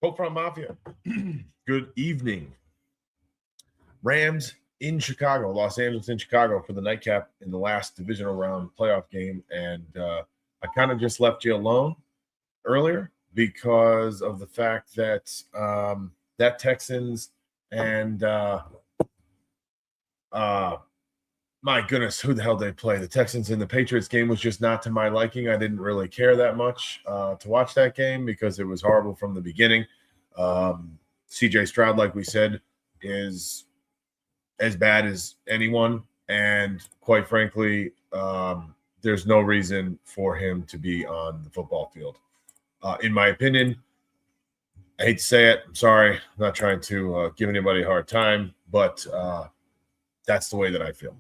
Hope Front Mafia. Good evening. Rams in Chicago, Los Angeles in Chicago for the nightcap in the last divisional round playoff game. And I kind of just left you alone earlier because of the fact that that Texans and my goodness, who the hell did they play? The Texans and the Patriots game was just not to my liking. I didn't really care that much to watch that game because it was horrible from the beginning. CJ Stroud, like we said, is as bad as anyone. And quite frankly, there's no reason for him to be on the football field. In my opinion, I hate to say it. I'm sorry. I'm not trying to give anybody a hard time, but that's the way that I feel.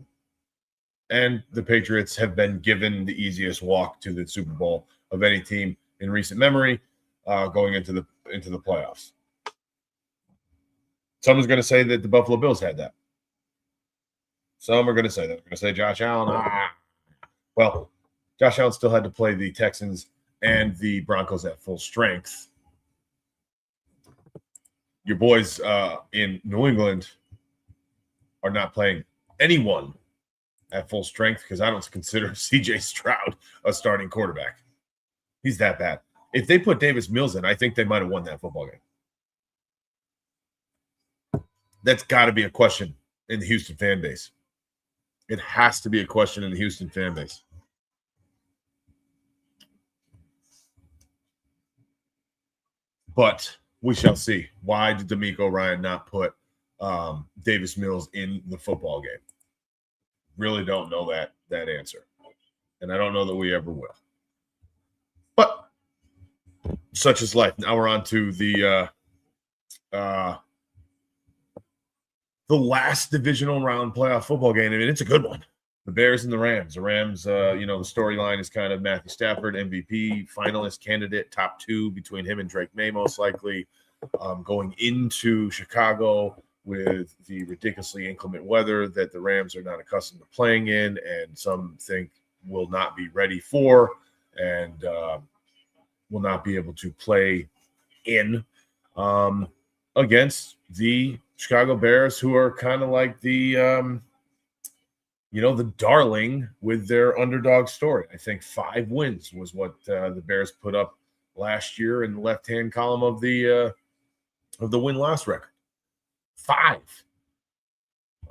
And the Patriots have been given the easiest walk to the Super Bowl of any team in recent memory, going into the playoffs. Someone's going to say that the Buffalo Bills had that. Some are going to say that. They're going to say Josh Allen. Well, Josh Allen still had to play the Texans and the Broncos at full strength. Your boys in New England are not playing anyone at full strength because I don't consider CJ Stroud a starting quarterback. He's that bad. If they put Davis Mills in, I think they might have won that football game. That's got to be a question in the Houston fan base. It has to be a question in the Houston fan base. But we shall see. Why did DeMeco Ryan not put Davis Mills in the football game? Really don't know that answer. And I don't know that we ever will. But such is life. Now we're on to the last divisional round playoff football game. I mean, it's a good one. The Bears and the Rams. The Rams, the storyline is kind of Matthew Stafford, MVP, finalist candidate, top two between him and Drake May, most likely, going into Chicago with the ridiculously inclement weather that the Rams are not accustomed to playing in, and some think will not be ready for, and will not be able to play in against the Chicago Bears, who are kind of like the the darling with their underdog story. I think 5 wins was what the Bears put up last year in the left-hand column of the win-loss record. 5.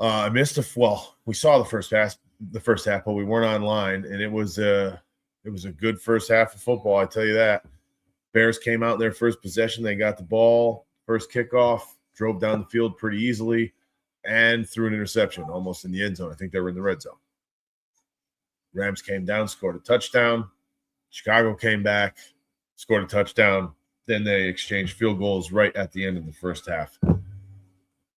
I missed we saw the first half, but we weren't online, and it was a good first half of football, I tell you that. Bears came out in their first possession, they got the ball, first kickoff, drove down the field pretty easily, and threw an interception almost in the end zone. I think they were in the red zone. Rams came down, scored a touchdown. Chicago came back, scored a touchdown. Then they exchanged field goals right at the end of the first half.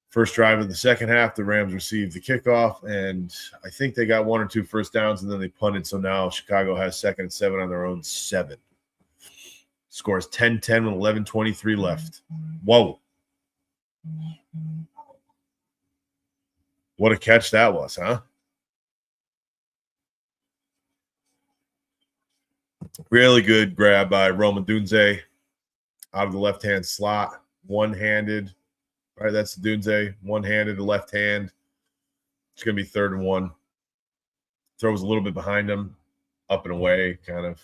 First drive of the second half, the Rams received the kickoff, and I think they got 1 or 2 first downs, and then they punted. So now Chicago has 2nd and 7 on their own 7. Scores 10-10 with 11:23 left. Whoa. What a catch that was, huh? Really good grab by Rome Odunze out of the left-hand slot, one-handed. All right, that's Odunze, one-handed, left hand. It's going to be 3rd and 1. Throws a little bit behind him, up and away, kind of.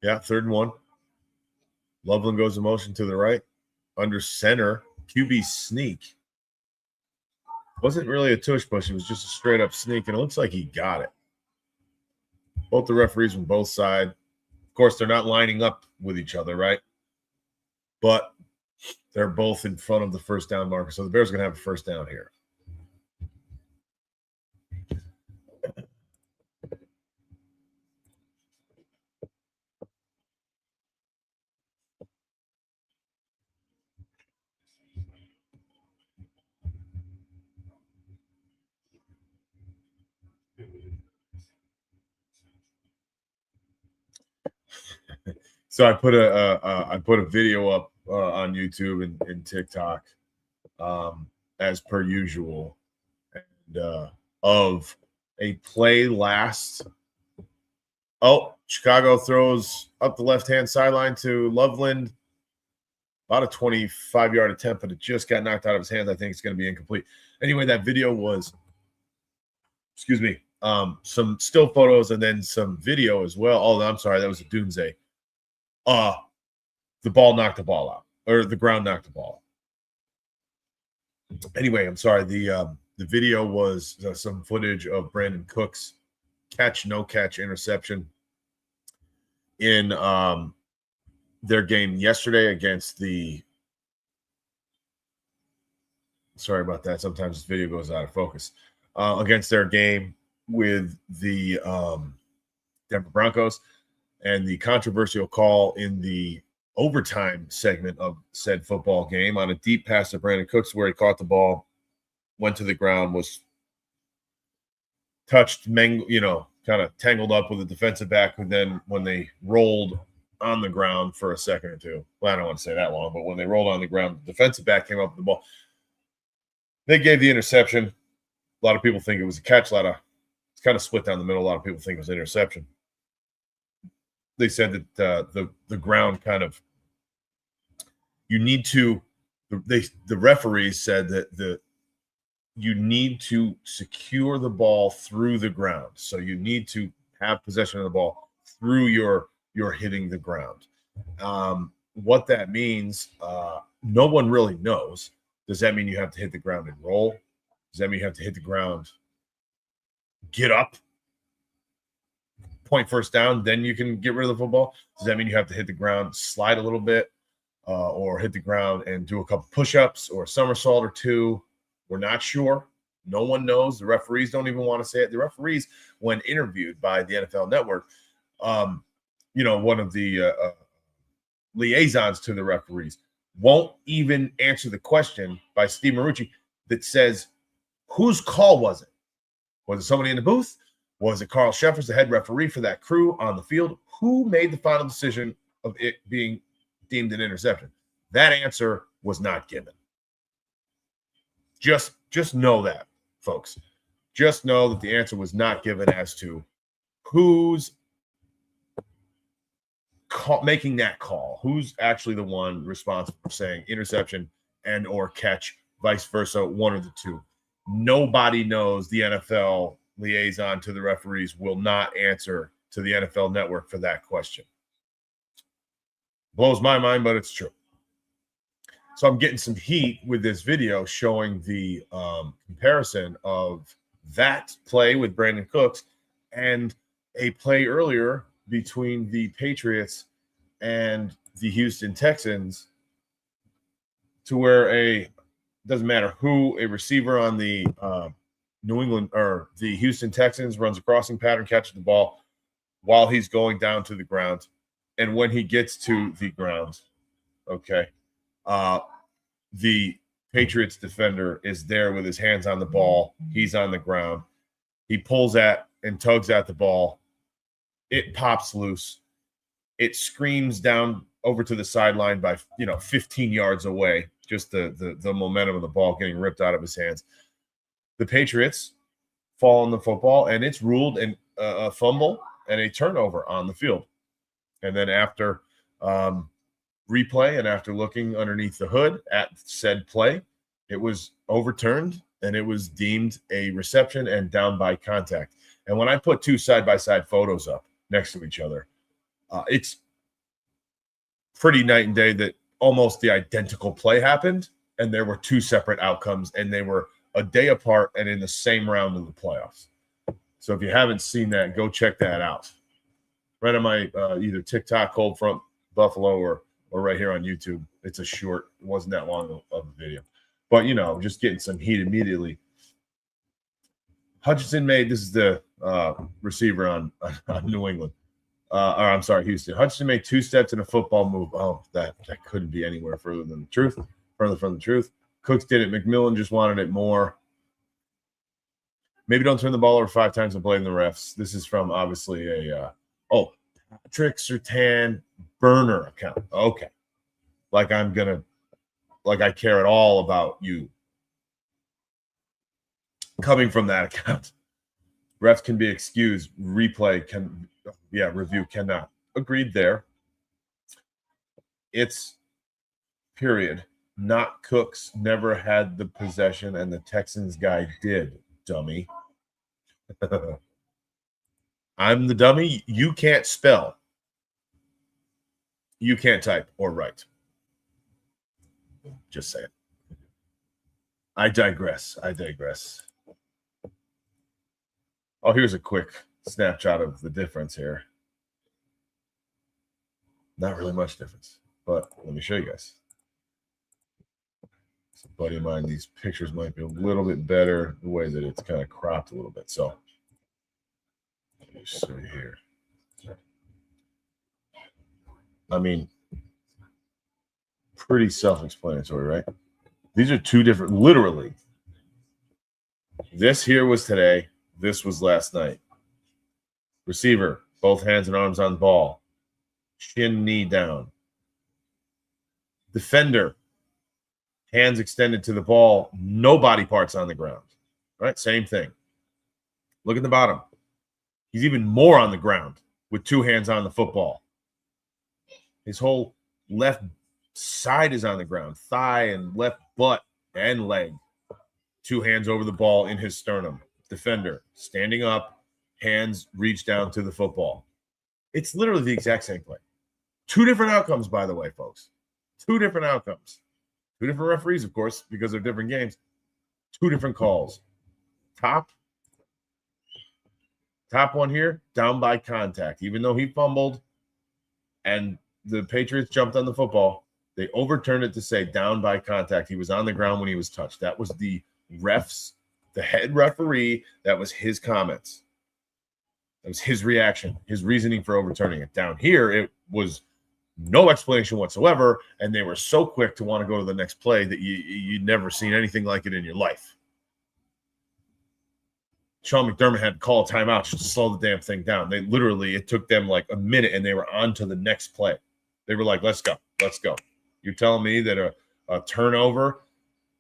Yeah, 3rd and 1. Loveland goes in motion to the right. Under center, QB sneak. Wasn't really a tush push. It was just a straight-up sneak, and it looks like he got it. Both the referees from both sides. Of course, they're not lining up with each other, right? But they're both in front of the first down marker. So the Bears are going to have a first down here. So I put a video up on YouTube and TikTok, as per usual, and of a play last Oh, Chicago throws up the left-hand sideline to Loveland. About a 25-yard attempt, but it just got knocked out of his hands. I think it's going to be incomplete. Anyway, that video was, some still photos and then some video as well. Oh, I'm sorry, that was a Doomsday. The ball knocked the ball out, or the ground knocked the ball out. Anyway, I'm sorry. The video was some footage of Brandon Cooks no catch interception in their game yesterday against the. Sorry about that. Sometimes this video goes out of focus. Against their game with the Denver Broncos, and the controversial call in the overtime segment of said football game on a deep pass to Brandon Cooks where he caught the ball, went to the ground, was touched, kind of tangled up with the defensive back, and then when they rolled on the ground for a second or two, well, I don't want to say that long, but when they rolled on the ground, the defensive back came up with the ball. They gave the interception. A lot of people think it was a catch. It's kind of split down the middle. A lot of people think it was an interception. They said that the ground kind of, you need to, the referees said that you need to secure the ball through the ground. So you need to have possession of the ball through your hitting the ground. What that means, no one really knows. Does that mean you have to hit the ground and roll? Does that mean you have to hit the ground, get up, point first down, then you can get rid of the football? Does that mean you have to hit the ground, slide a little bit, or hit the ground and do a couple push-ups or a somersault or two? We're not sure. No one knows. The referees don't even want to say it. The referees, when interviewed by the NFL Network, one of the liaisons to the referees won't even answer the question by Steve Marucci that says, whose call was it? Was it somebody in the booth? Was it Carl Sheffers, the head referee for that crew on the field? Who made the final decision of it being deemed an interception? That answer was not given. Just know that, folks. Just know that the answer was not given as to who's making that call. Who's actually the one responsible for saying interception and or catch, vice versa, one of the two. Nobody knows. The NFL liaison to the referees will not answer to the NFL Network for that question. Blows my mind, but it's true. So I'm getting some heat with this video showing the comparison of that play with Brandon Cooks and a play earlier between the Patriots and the Houston Texans, to where doesn't matter who, a receiver on the New England or the Houston Texans runs a crossing pattern, catches the ball while he's going down to the ground. And when he gets to the ground, the Patriots defender is there with his hands on the ball. He's on the ground. He pulls at and tugs at the ball. It pops loose. It screams down over to the sideline by 15 yards away. Just the momentum of the ball getting ripped out of his hands. The Patriots fall on the football, and it's ruled a fumble and a turnover on the field. And then after replay and after looking underneath the hood at said play, it was overturned and it was deemed a reception and down by contact. And when I put two side-by-side photos up next to each other, it's pretty night and day that almost the identical play happened, and there were two separate outcomes, and they were a day apart and in the same round of the playoffs. So if you haven't seen that, go check that out. Right on my either TikTok, Cold Front Buffalo, or right here on YouTube. It's a short. It wasn't that long of a video. But, just getting some heat immediately. Hutchinson this is the receiver on New England. Houston. Hutchinson made two steps in a football move. Oh, that couldn't be anywhere further from the truth. Cooks did it. McMillan just wanted it more. Maybe don't turn the ball over 5 times and blame the refs. This is from obviously Patrick Surtain burner account. Okay. Like I care at all about you coming from that account. Refs can be excused. Review cannot. Agreed there. It's period. Not Cooks never had the possession, and the Texans guy did, dummy. I'm the dummy. You can't spell. You can't type or write. Just say it. I digress. Oh, here's a quick snapshot of the difference here. Not really much difference, but let me show you guys. So, buddy of mine, these pictures might be a little bit better the way that it's kind of cropped a little bit. So, let me see here. I mean, pretty self-explanatory, right? These are two different, literally. This here was today. This was last night. Receiver, both hands and arms on ball. Shin, knee down. Defender, hands extended to the ball. No body parts on the ground. Right? Same thing. Look at the bottom. He's even more on the ground with two hands on the football. His whole left side is on the ground. Thigh and left butt and leg. Two hands over the ball in his sternum. Defender, standing up, hands reach down to the football. It's literally the exact same play. Two different outcomes, by the way, folks. Two different outcomes. Two different referees, of course, because they're different games. Two different calls. Top one here, down by contact. Even though he fumbled and the Patriots jumped on the football, they overturned it to say down by contact. He was on the ground when he was touched. That was the refs, the head referee. That was his comments. That was his reaction, his reasoning for overturning it. Down here, it was no explanation whatsoever, and they were so quick to want to go to the next play that you'd never seen anything like it in your life. Sean McDermott had to call a timeout just to slow the damn thing down. It took them like a minute, and they were on to the next play. They were like, let's go. You're telling me that a turnover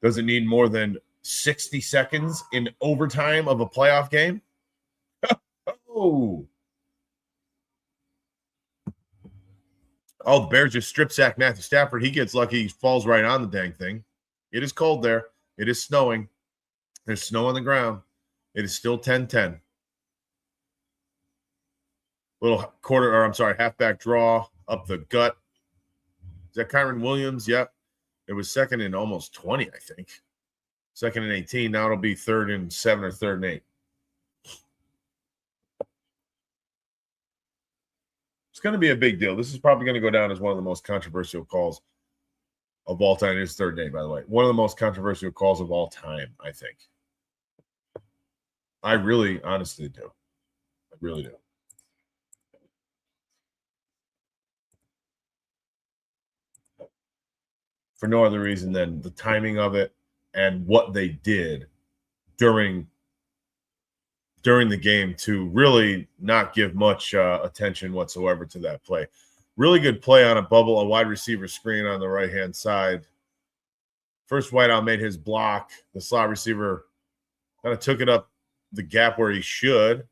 doesn't need more than 60 seconds in overtime of a playoff game? Oh, the Bears just strip sack Matthew Stafford. He gets lucky. He falls right on the dang thing. It is cold there. It is snowing. There's snow on the ground. It is still 10-10. Halfback draw up the gut. Is that Kyron Williams? Yep. It was second and almost 20, I think. Second and 18. Now it'll be 3rd and 7 or 3rd and 8. It's going to be a big deal. This is probably going to go down as one of the most controversial calls of all time. It's 3rd and 8, by the way. One of the most controversial calls of all time, I think. I really, honestly do. I really do. For no other reason than the timing of it and what they did during the game to really not give much attention whatsoever to that play. Really good play on a wide receiver screen on the right-hand side. First wideout made his block. The slot receiver kind of took it up the gap where he should.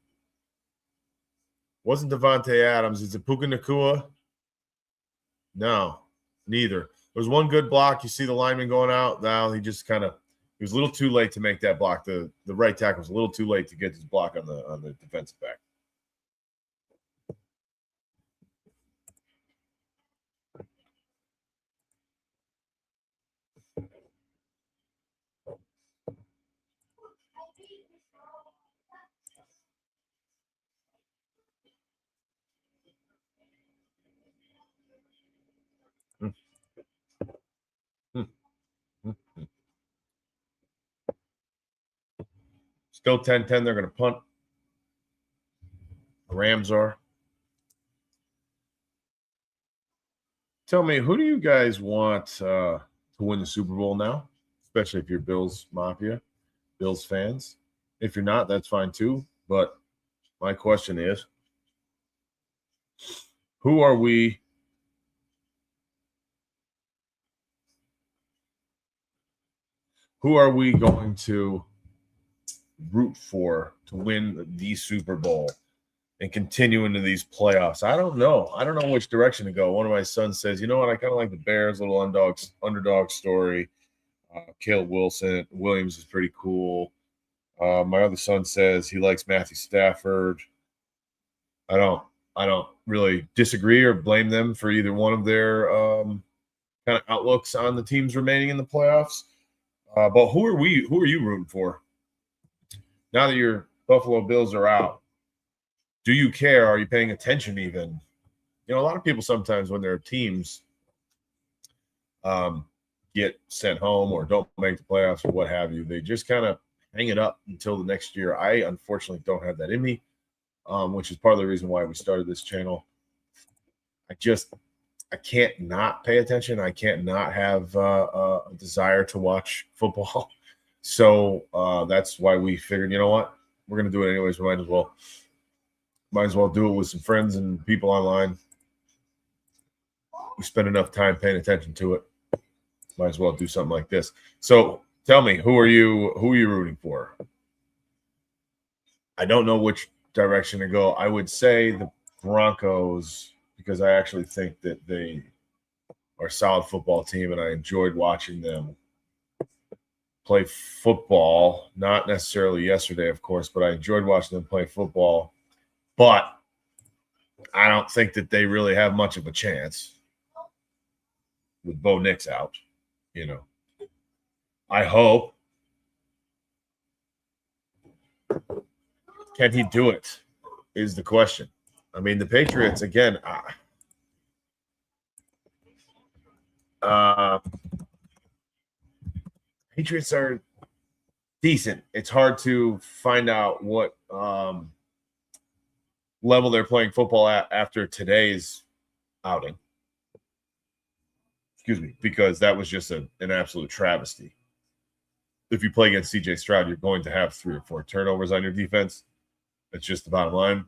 Wasn't Devontae Adams. Is it Puka Nacua? No, neither. There was one good block. You see the lineman going out. Now he just he was a little too late to make that block. The right tackle was a little too late to get his block on the defensive back. Still 10-10. They're going to punt. The Rams are. Tell me, who do you guys want to win the Super Bowl now? Especially if you're Bills Mafia, Bills fans. If you're not, that's fine too. But my question is, who are we going to root for to win the Super Bowl and continue into these playoffs? I don't know. I don't know which direction to go. One of my sons says, you know what? I kind of like the Bears, little underdog story. Caleb Williams is pretty cool. My other son says he likes Matthew Stafford. I don't really disagree or blame them for either one of their kind of outlooks on the teams remaining in the playoffs. But who are you rooting for? Now that your Buffalo Bills are out, do you care? Are you paying attention even? A lot of people sometimes when their teams get sent home or don't make the playoffs or what have you, they just kind of hang it up until the next year. I unfortunately don't have that in me, which is part of the reason why we started this channel. I can't not pay attention. I can't not have a desire to watch football. So that's why we figured, you know what, we're going to do it anyways. We might as well do it with some friends and people online. We spend enough time paying attention to it. Might as well do something like this. So tell me, who are you rooting for? I don't know which direction to go. I would say the Broncos, because I actually think that they are a solid football team, and I enjoyed watching them play football. Not necessarily yesterday, of course, but I enjoyed watching them play football. But I don't think that they really have much of a chance with Bo Nix out. I hope. Can he do it? Is the question. I mean, the Patriots, again, Patriots are decent. It's hard to find out what level they're playing football at after today's outing. Excuse me, because that was just an absolute travesty. If you play against CJ Stroud, you're going to have 3 or 4 turnovers on your defense. That's just the bottom line.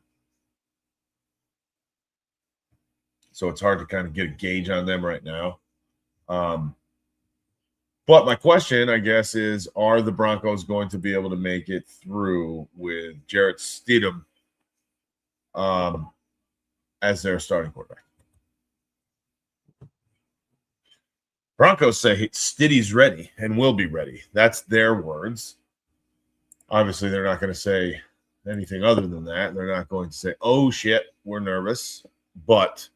So it's hard to kind of get a gauge on them right now. But my question, I guess, is, are the Broncos going to be able to make it through with Jarrett Stidham as their starting quarterback? Broncos say Stiddy's ready and will be ready. That's their words. Obviously, they're not going to say anything other than that. They're not going to say, oh, shit, we're nervous. But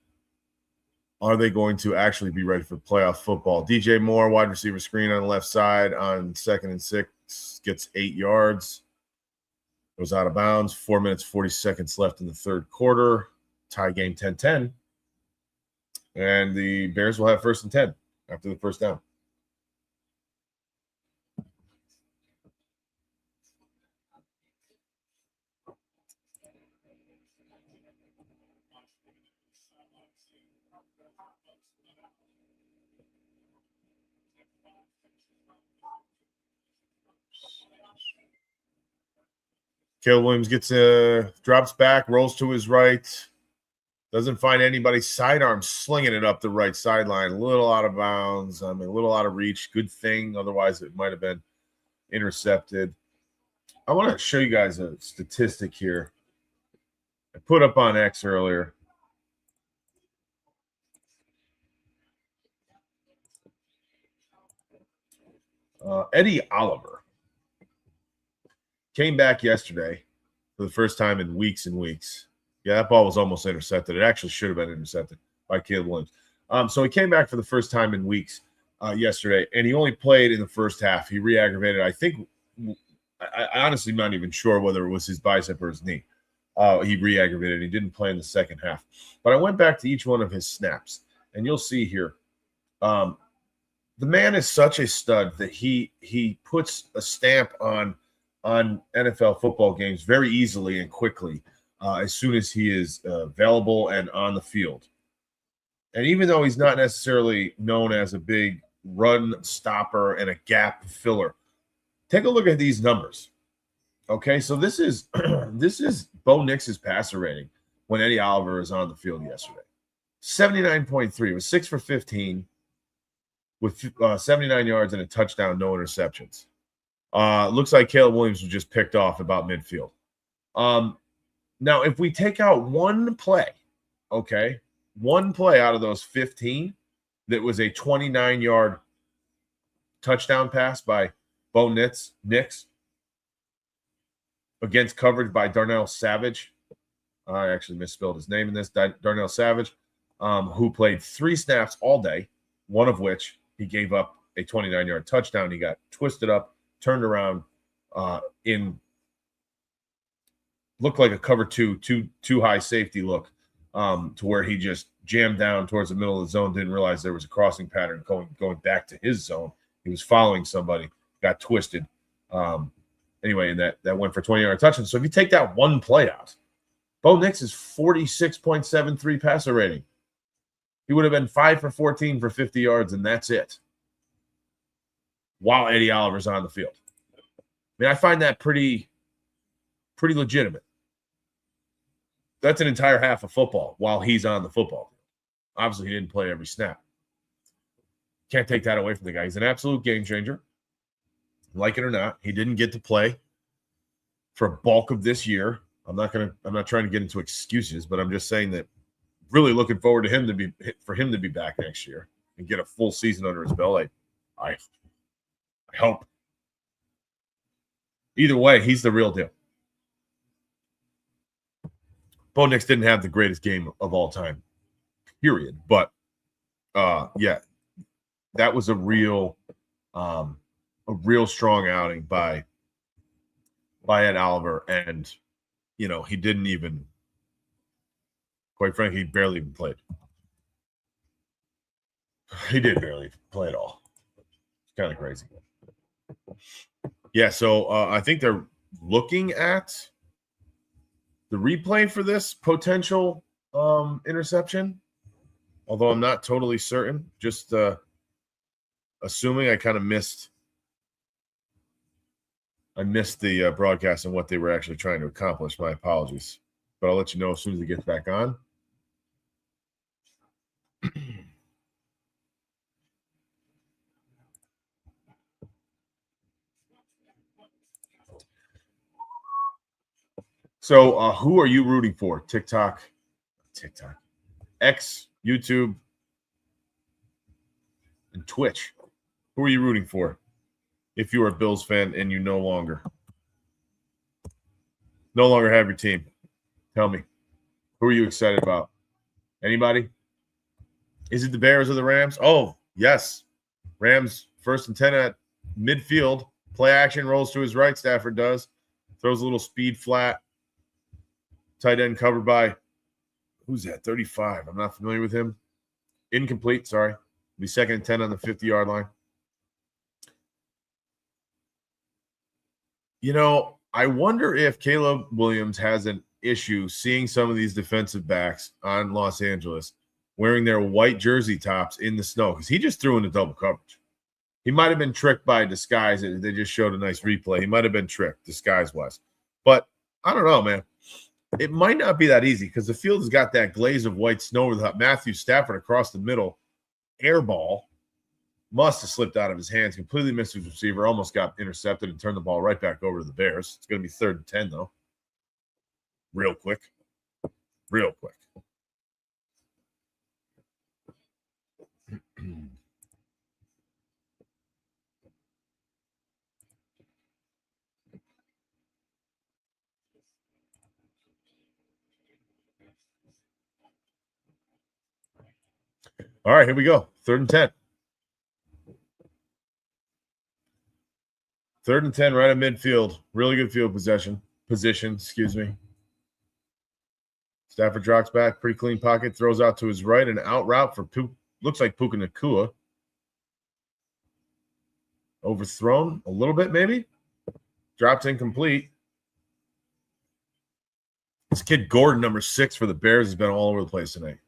are they going to actually be ready for playoff football? DJ Moore, wide receiver screen on the left side on 2nd and 6, gets 8 yards. Goes out of bounds. 4 minutes, 40 seconds left in the third quarter. Tie game 10-10. And the Bears will have 1st and 10 after the first down. Caleb Williams drops back, rolls to his right. Doesn't find anybody. Sidearm slinging it up the right sideline. A little out of bounds. A little out of reach. Good thing. Otherwise, it might have been intercepted. I want to show you guys a statistic here. I put up on X earlier. Eddie Oliver came back yesterday for the first time in weeks and weeks. Yeah, that ball was almost intercepted. It actually should have been intercepted by Caleb Williams. So he came back for the first time in weeks yesterday, and he only played in the first half. He re-aggravated. I think I honestly am not even sure whether it was his bicep or his knee. He re-aggravated. He didn't play in the second half. But I went back to each one of his snaps, and you'll see here. The man is such a stud that he puts a stamp on NFL football games very easily and quickly. As soon as he is available and on the field. And even though he's not necessarily known as a big run stopper and a gap filler, take a look at these numbers. Okay, so this is Bo Nix's passer rating when Eddie Oliver is on the field yesterday. 79.3. It was 6 for 15 with 79 yards and a touchdown, no interceptions. Looks like Caleb Williams was just picked off about midfield. Now, if we take out one play, okay, one play out of those 15 that was a 29-yard touchdown pass by Bo Nix against coverage by Darnell Savage. I actually misspelled his name in this. Darnell Savage, who played 3 snaps all day, one of which he gave up a 29-yard touchdown. He got twisted up, turned around looked like a cover too high safety look, to where he just jammed down towards the middle of the zone, didn't realize there was a crossing pattern going back to his zone. He was following somebody, got twisted. Anyway, and that went for 20-yard touchdown. So if you take that one play out, Bo Nix is 46.73 passer rating. He would have been 5 for 14 for 50 yards, and that's it. While Eddie Oliver's on the field. I mean, I find that pretty legitimate. That's an entire half of football while he's on the football. Obviously, he didn't play every snap. Can't take that away from the guy. He's an absolute game changer. Like it or not, he didn't get to play for a bulk of this year. I'm not trying to get into excuses, but I'm just saying that really looking forward to him to be back next year and get a full season under his belt. I hope. Either way, he's the real deal. Bo Nix didn't have the greatest game of all time, period. But yeah, that was a real strong outing by Ed Oliver, and he didn't even, quite frankly, he barely even played. He did barely play at all. It's kind of crazy. Yeah, so I think they're looking at the replay for this potential interception, although I'm not totally certain. Just assuming. I kind of missed the broadcast and what they were actually trying to accomplish. My apologies. But I'll let you know as soon as it gets back on. So who are you rooting for? TikTok, X, YouTube, and Twitch. Who are you rooting for if you are a Bills fan and you no longer have your team? Tell me. Who are you excited about? Anybody? Is it the Bears or the Rams? Oh, yes. Rams 1st and 10 at midfield. Play action, rolls to his right. Stafford does. Throws a little speed flat. Tight end covered by, who's that? 35. I'm not familiar with him. Incomplete, sorry. Be 2nd and 10 on the 50-yard line. I wonder if Caleb Williams has an issue seeing some of these defensive backs on Los Angeles wearing their white jersey tops in the snow, because he just threw into double coverage. He might have been tricked by disguise. They just showed a nice replay. He might have been tricked disguise-wise. But I don't know, man. It might not be that easy because the field has got that glaze of white snow over the top. Matthew Stafford across the middle, air ball, must have slipped out of his hands, completely missed his receiver, almost got intercepted and turned the ball right back over to the Bears. It's going to be 3rd and 10, though. Real quick. All right, here we go. 3rd and 10. 3rd and 10 right at midfield. Really good field position, excuse me. Stafford drops back, pretty clean pocket, throws out to his right, and out route for looks like Puka Nacua. Overthrown a little bit, maybe. Dropped incomplete. This kid Gordon, number 6 for the Bears, has been all over the place tonight.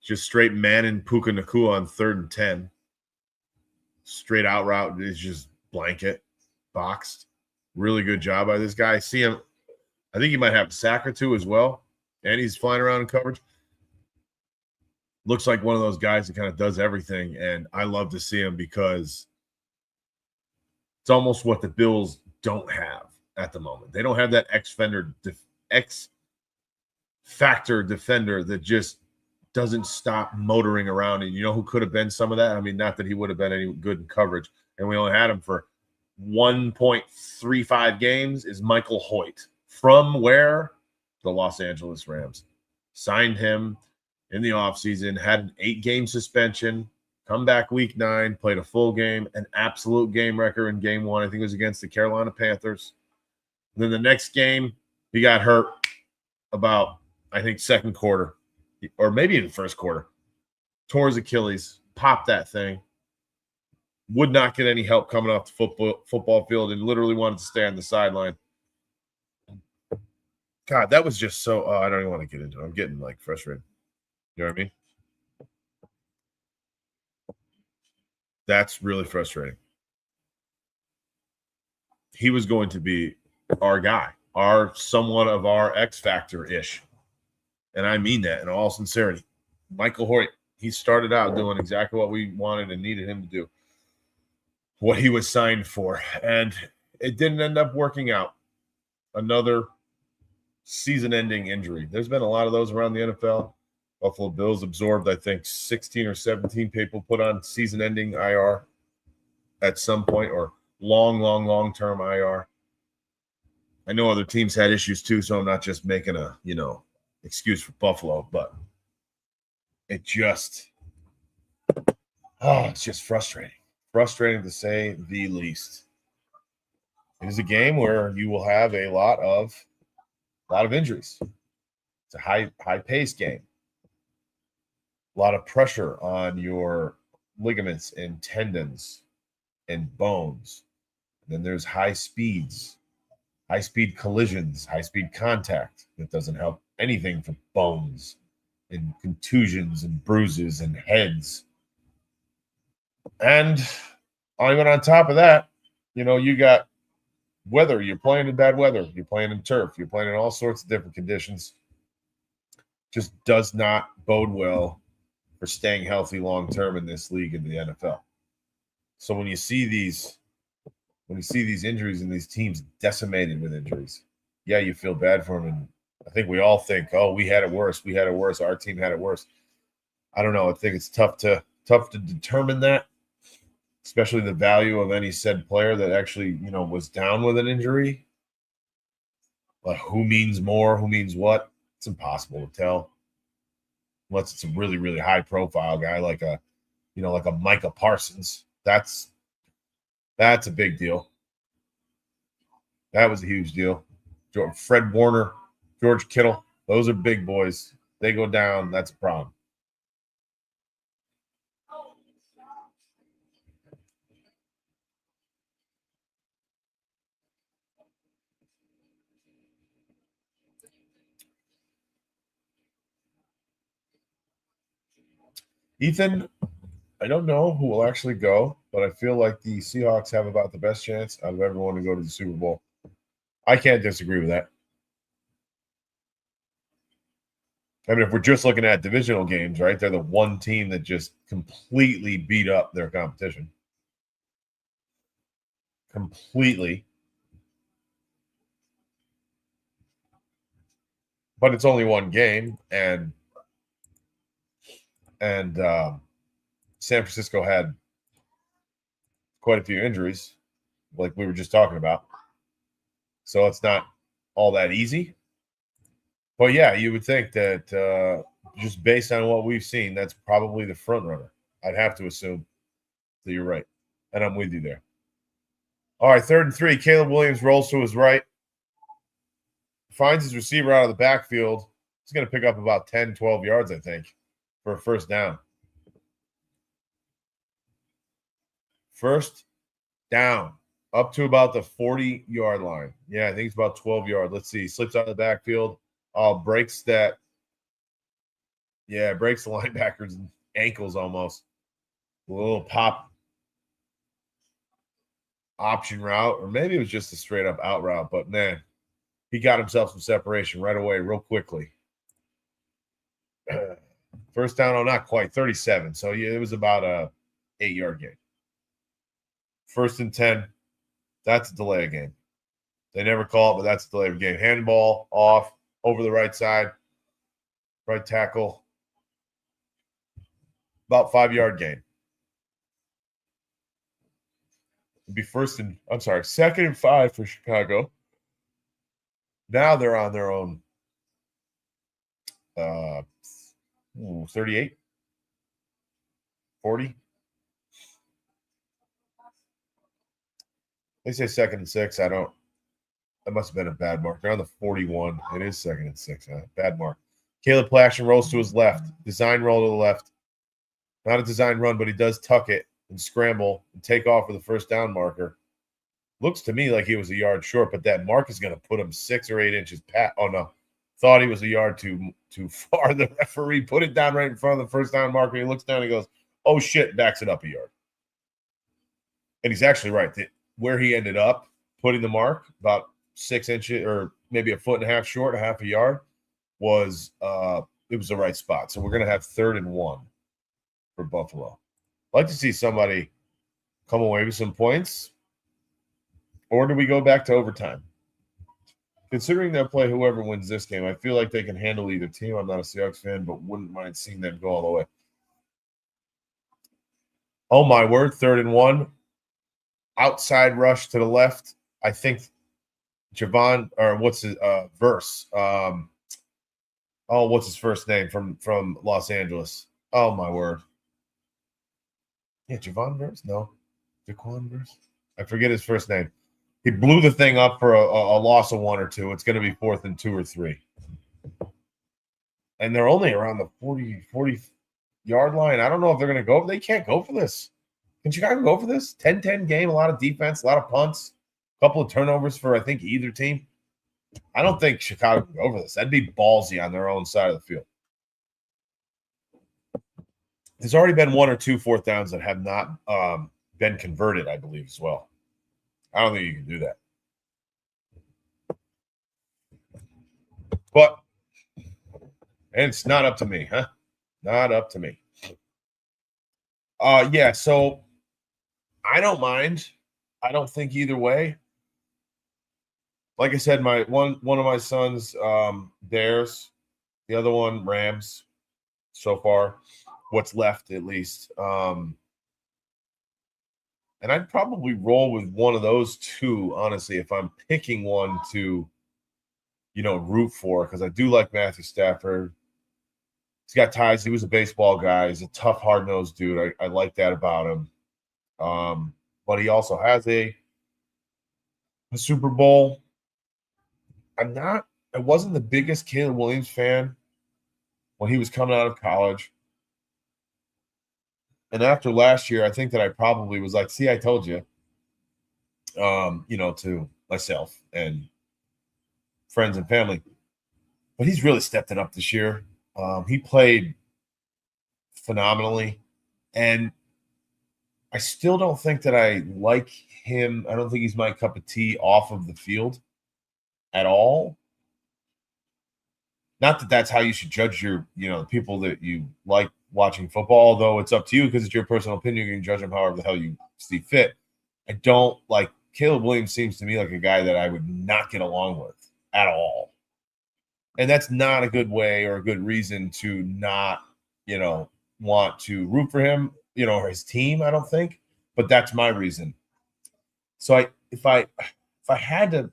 Just straight man and Puka Nacua on 3rd and 10. Straight out route is just blanket, boxed. Really good job by this guy. See him. I think he might have a sack or two as well. And he's flying around in coverage. Looks like one of those guys that kind of does everything. And I love to see him because It's almost what the Bills don't have at the moment. They don't have that X factor defender that just doesn't stop motoring around. And you know who could have been some of that? I mean, not that he would have been any good in coverage, and we only had him for 1.35 games, is Michael Hoyt. From where? The Los Angeles Rams. Signed him in the offseason, had an 8-game suspension, come back week 9, played a full game, an absolute game wrecker in game 1. I think it was against the Carolina Panthers. And then the next game, he got hurt about, I think, second quarter, or maybe in the first quarter. Tore his Achilles, popped that thing. Would not get any help coming off the football field and literally wanted to stay on the sideline. God, that was just so I don't even want to get into it. I'm getting like frustrated. You know what I mean? That's really frustrating. He was going to be our guy, somewhat of our X factor-ish. And I mean that in all sincerity. Michael Hoyt, he started out doing exactly what we wanted and needed him to do, what he was signed for. And it didn't end up working out. Another season-ending injury. There's been a lot of those around the NFL. Buffalo Bills absorbed, I think, 16 or 17 people put on season-ending IR at some point, or long-term IR. I know other teams had issues too, so I'm not just making a, excuse for Buffalo, but it's just frustrating. Frustrating to say the least. It is a game where you will have a lot of injuries. It's a high-paced game. A lot of pressure on your ligaments and tendons and bones. And then there's high-speed collisions, high-speed contact. That doesn't help anything for bones and contusions and bruises and heads. And even on top of that, you got weather. You're playing in bad weather. You're playing in turf. You're playing in all sorts of different conditions. Just does not bode well for staying healthy long-term in this league in the NFL. So when you see these injuries and these teams decimated with injuries, yeah, you feel bad for them. And I think we all think, oh, we had it worse. Our team had it worse. I don't know. I think it's tough to determine that, especially the value of any said player that actually, was down with an injury. But who means more? Who means what? It's impossible to tell. Unless it's a really, really high profile guy like a Micah Parsons. That's a big deal. That was a huge deal. Fred Warner, George Kittle, those are big boys. They go down, that's a problem. Ethan, I don't know who will actually go, but I feel like the Seahawks have about the best chance out of everyone to go to the Super Bowl. I can't disagree with that. I mean, if we're just looking at divisional games, right, they're the one team that just completely beat up their competition. Completely. But it's only one game, and San Francisco had quite a few injuries, like we were just talking about. So it's not all that easy. But yeah, you would think that just based on what we've seen, that's probably the front runner. I'd have to assume that you're right. And I'm with you there. All right, 3rd and 3. Caleb Williams rolls to his right. Finds his receiver out of the backfield. He's going to pick up about 10, 12 yards, I think, for a first down. First down, up to about the 40-yard line. Yeah, I think it's about 12 yards. Let's see. Slips out of the backfield. Breaks that. Yeah, breaks the linebacker's ankles almost. A little pop option route, or maybe it was just a straight-up out route. But, man, he got himself some separation right away, real quickly. First down, not quite, 37. So, yeah, it was about a 8-yard gain. 1st and 10. That's a delay of game. They never call it, but that's a delay of game. Handball off over the right side, right tackle. About 5-yard gain. It'd be second and 5 for Chicago. Now they're on their own 38, 40. They say second and 6. That must have been a bad mark. They're on the 41. It is second and 6. Bad mark. Caleb Plaxion rolls to his left. Design roll to the left. Not a design run, but he does tuck it and scramble and take off for the first down marker. Looks to me like he was a yard short, but that mark is going to put him 6 or 8 inches past. Oh, no. Thought he was a yard too far. The referee put it down right in front of the first down marker. He looks down and he goes, oh, shit, backs it up a yard. And he's actually right. Where he ended up putting the mark, about 6 inches or maybe a foot and a half short, a half a yard, was it was the right spot. So we're going to have 3rd and 1 for Buffalo. I'd like to see somebody come away with some points. Or do we go back to overtime? Considering they'll play whoever wins this game, I feel like they can handle either team. I'm not a Seahawks fan, but wouldn't mind seeing them go all the way. Oh, my word, 3rd and 1. Outside rush to the left. I think Javon, or what's his Verse? What's his first name from Los Angeles? Oh, my word. Yeah, Javon Verse? No. Jaquan Verse? I forget his first name. He blew the thing up for a loss of 1 or 2. It's going to be 4th and 2 or 3. And they're only around the 40-yard line. I don't know if they're going to go. They can't go for this. Can Chicago go for this? 10-10 game, a lot of defense, a lot of punts, a couple of turnovers for, I think, either team. I don't think Chicago can go for this. That'd be ballsy on their own side of the field. There's already been 1 or 2 4th downs that have not been converted, I believe, as well. I don't think you can do that. But, and it's not up to me, huh? Not up to me. Yeah, so I don't mind. I don't think either way. Like I said, my one of my sons, Bears, the other one, Rams, so far. What's left, at least. And I'd probably roll with one of those two, honestly, if I'm picking one to, root for, because I do like Matthew Stafford. He's got ties. He was a baseball guy. He's a tough, hard-nosed dude. I like that about him. But he also has a Super Bowl. I wasn't the biggest Caleb Williams fan when he was coming out of college. And after last year, I think that I probably was like, see, I told you, to myself and friends and family. But he's really stepped it up this year. He played phenomenally. And I still don't think that I like him. I don't think he's my cup of tea off of the field at all. Not that that's how you should judge your, the people that you like watching football, although it's up to you because it's your personal opinion. You can judge them however the hell you see fit. I don't like Caleb Williams. Seems to me like a guy that I would not get along with at all. And that's not a good way or a good reason to not, want to root for him, or his team, I don't think. But that's my reason. So if I had to,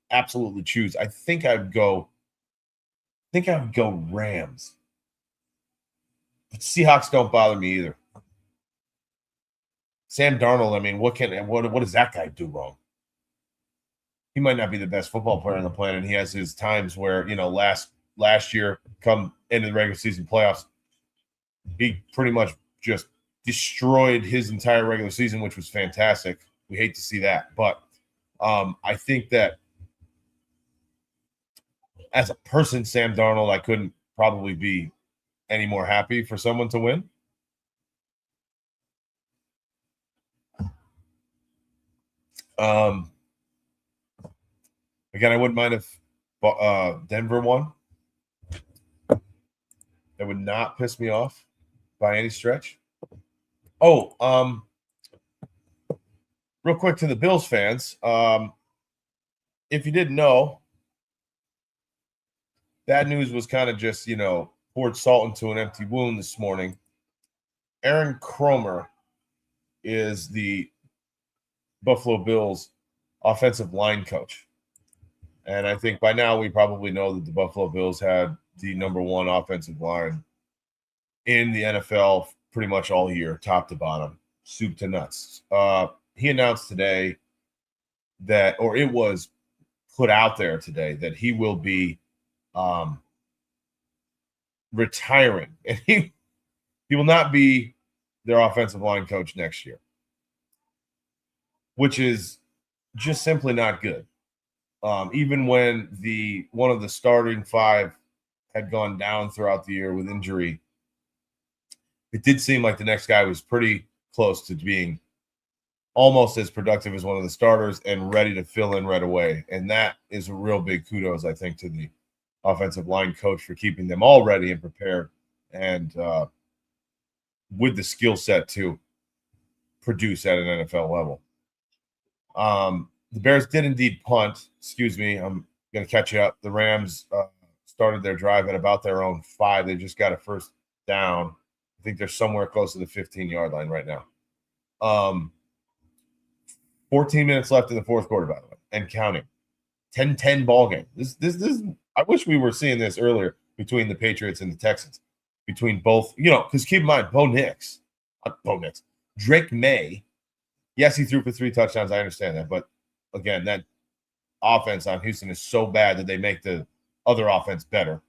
absolutely choose, I think I would go Rams. But Seahawks don't bother me either. Sam Darnold, I mean, what does that guy do wrong? He might not be the best football player on the planet. He has his times where, last year, come into the regular season playoffs, he pretty much just destroyed his entire regular season, which was fantastic. We hate to see that. But I think that as a person, Sam Darnold, I couldn't probably be any more happy for someone to win. Again, I wouldn't mind if Denver won. That would not piss me off by any stretch. Oh, real quick to the Bills fans, if you didn't know, that news was kind of just, poured salt into an empty wound this morning. Aaron Kromer is the Buffalo Bills offensive line coach. And I think by now we probably know that the Buffalo Bills had the number one offensive line in the NFL pretty much all year, top to bottom, soup to nuts. He announced today that, or it was put out there today, that he will be retiring. And he will not be their offensive line coach next year, which is just simply not good. Even when one of the starting five had gone down throughout the year with injury, it did seem like the next guy was pretty close to being almost as productive as one of the starters and ready to fill in right away. And that is a real big kudos, I think, to the offensive line coach for keeping them all ready and prepared and with the skill set to produce at an NFL level. The Bears did indeed punt. Excuse me, I'm going to catch you up. The Rams started their drive at about their own 5. They just got a first down. I think they're somewhere close to the 15-yard line right now. 14 minutes left in the fourth quarter, by the way, and counting. 10-10 ball game. This. I wish we were seeing this earlier between the Patriots and the Texans. Between both, because keep in mind, Drake May. Yes, he threw for 3 touchdowns. I understand that, but again, that offense on Houston is so bad that they make the other offense better.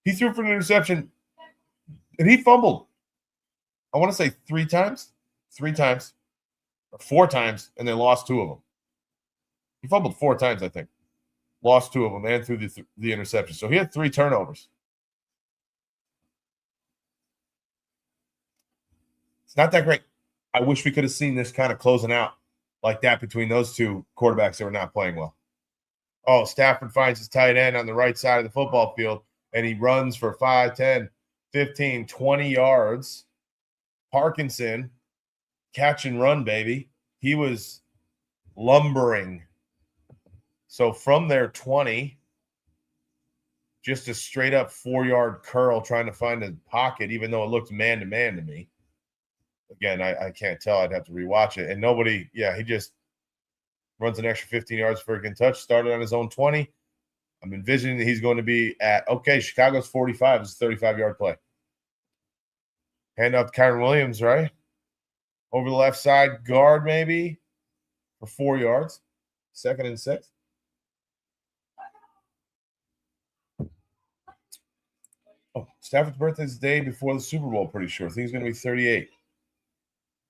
He threw for an interception, and he fumbled. I want to say 3 times, or 4 times, and they lost 2 of them. He fumbled 4 times, I think. Lost 2 of them and threw the interception. So he had 3 turnovers. It's not that great. I wish we could have seen this kind of closing out like that between those 2 quarterbacks that were not playing well. Oh, Stafford finds his tight end on the right side of the football field, and he runs for 5, 10, 15, 20 yards. Parkinson, catch and run, baby. He was lumbering. So from their 20, just a straight-up 4-yard curl trying to find a pocket, even though it looked man-to-man to me. Again, I can't tell. I'd have to rewatch it. And he just runs an extra 15 yards for a good touch, started on his own 20. I'm envisioning that he's going to be at, Chicago's 45 is a 35-yard play. Hand off to Kyren Williams, right? Over the left side, guard maybe for 4 yards. 2nd and 6. Oh, Stafford's birthday is the day before the Super Bowl, pretty sure. I think he's going to be 38.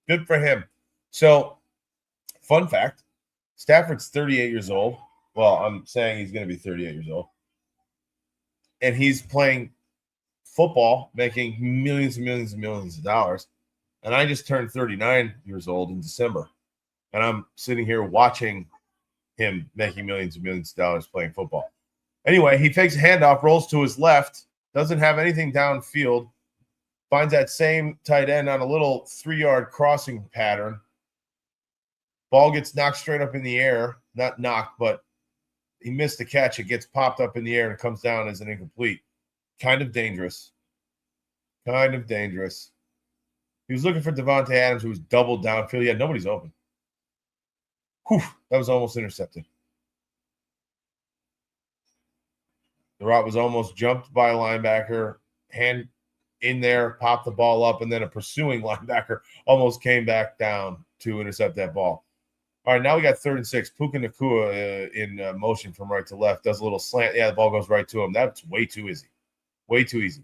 Good for him. So, fun fact, Stafford's 38 years old. Well, I'm saying he's going to be 38 years old. And he's playing football, making millions and millions and millions of dollars. And I just turned 39 years old in December. And I'm sitting here watching him making millions and millions of dollars playing football. Anyway, he takes a handoff, rolls to his left, doesn't have anything downfield, finds that same tight end on a little 3-yard crossing pattern. Ball gets knocked straight up in the air. Not knocked, but he missed the catch. It gets popped up in the air and comes down as an incomplete. Kind of dangerous. He was looking for Devontae Adams, who was doubled downfield. Yeah, nobody's open. Whew, that was almost intercepted. The route was almost jumped by a linebacker, hand in there, popped the ball up, and then a pursuing linebacker almost came back down to intercept that ball. All right, now we got 3rd and 6. Puka Nacua in motion from right to left, does a little slant. Yeah, the ball goes right to him. That's way too easy. Way too easy.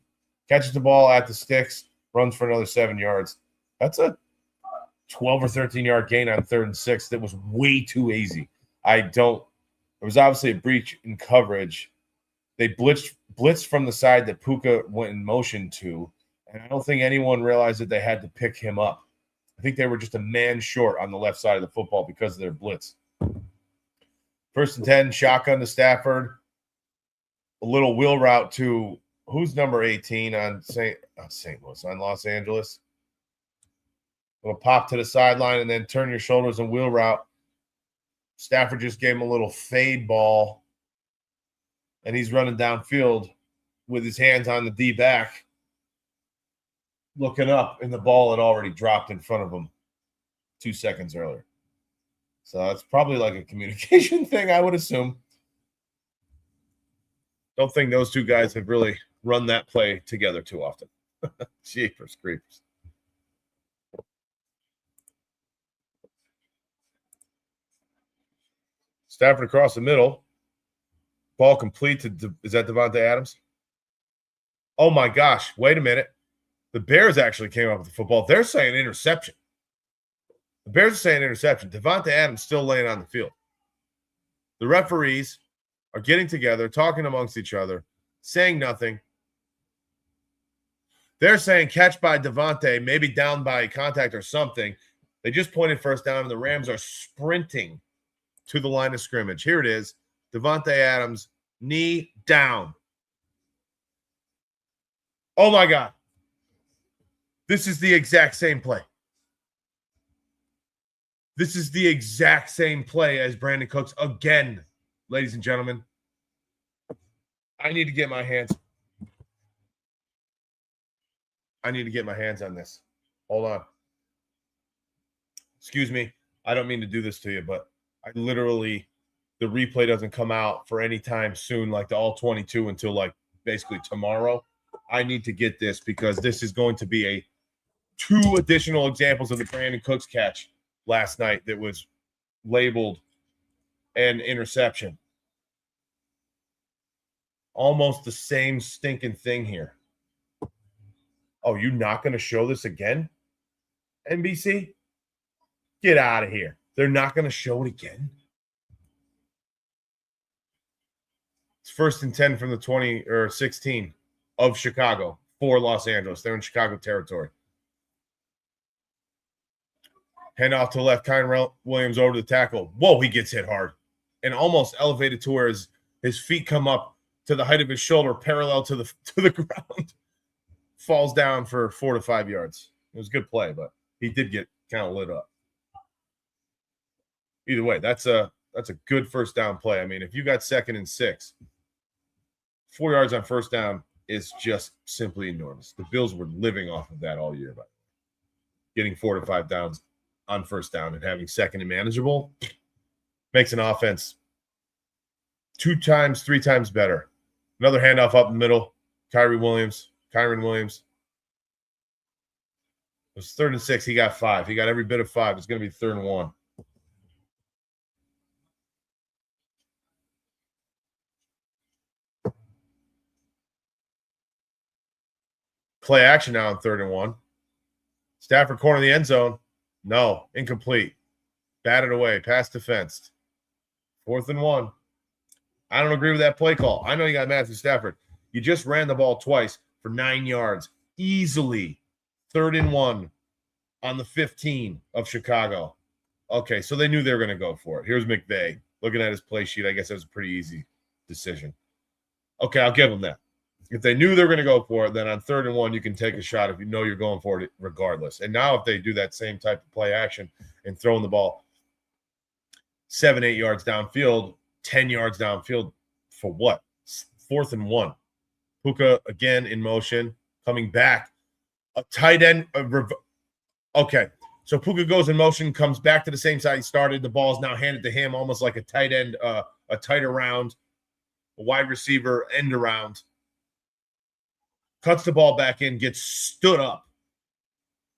Catches the ball at the sticks, runs for another 7 yards. That's a 12 or 13-yard gain on 3rd and 6. That was way too easy. It was obviously a breach in coverage. They blitzed from the side that Puka went in motion to, and I don't think anyone realized that they had to pick him up. I think they were just a man short on the left side of the football because of their blitz. 1st and 10, shotgun to Stafford. A little wheel route to who's number 18 on St. Louis, on Los Angeles? Little pop to the sideline and then turn your shoulders and wheel route. Stafford just gave him a little fade ball, and he's running downfield with his hands on the D-back, looking up, and the ball had already dropped in front of him 2 seconds earlier. So it's probably like a communication thing, I would assume. Don't think those two guys have really run that play together too often. Jeepers creepers. Stafford across the middle. Ball complete to, is that Davante Adams? Oh my gosh, wait a minute. The Bears actually came up with the football. They're saying interception. The Bears are saying interception. Davante Adams still laying on the field. The referees are getting together, talking amongst each other, saying nothing. They're saying catch by Davante, maybe down by contact or something. They just pointed first down, and the Rams are sprinting to the line of scrimmage. Here it is. Davante Adams, knee down. Oh, my God. This is the exact same play. This is the exact same play as Brandon Cooks again, ladies and gentlemen. I need to get my hands. I need to get my hands on this. Hold on. Excuse me. I don't mean to do this to you, but I literally, the replay doesn't come out for any time soon, like the all 22 until like basically tomorrow. I need to get this because this is going to be two additional examples of the Brandon Cooks catch last night that was labeled an interception. Almost the same stinking thing here. Oh, you're not going to show this again, NBC? Get out of here. They're not going to show it again. It's 1st and 10 from the 20 or 16 of Chicago for Los Angeles. They're in Chicago territory. Hand off to the left. Kyren Williams over to the tackle. Whoa, he gets hit hard and almost elevated to where his feet come up to the height of his shoulder, parallel to the ground. Falls down for 4 to 5 yards. It was a good play, but he did get kind of lit up. Either way, that's a good first down play. I mean, if you got 2nd and 6, 4 yards on first down is just simply enormous. The Bills were living off of that all year, but getting 4 to 5 downs on first down and having 2nd and manageable makes an offense 2 times, 3 times better. Another handoff up the middle. Kyren Williams. It was 3rd and 6. He got 5. He got every bit of 5. It's going to be 3rd and 1. Play action now on 3rd and 1. Stafford corner of the end zone. No, incomplete. Batted away, pass defense. 4th and 1. I don't agree with that play call. I know you got Matthew Stafford. You just ran the ball twice for 9 yards. Easily. 3rd and 1 on the 15 of Chicago. Okay, so they knew they were going to go for it. Here's McVay. Looking at his play sheet, I guess that was a pretty easy decision. Okay, I'll give them that. If they knew they were going to go for it, then on 3rd and 1, you can take a shot if you know you're going for it regardless. And now if they do that same type of play action and throwing the ball 7, 8 yards downfield, 10 yards downfield for what? 4th and 1. Puka again in motion, coming back. A tight end. Okay, so Puka goes in motion, comes back to the same side he started. The ball is now handed to him, almost like a tight end, a tight around, a wide receiver end around. Cuts the ball back in, gets stood up,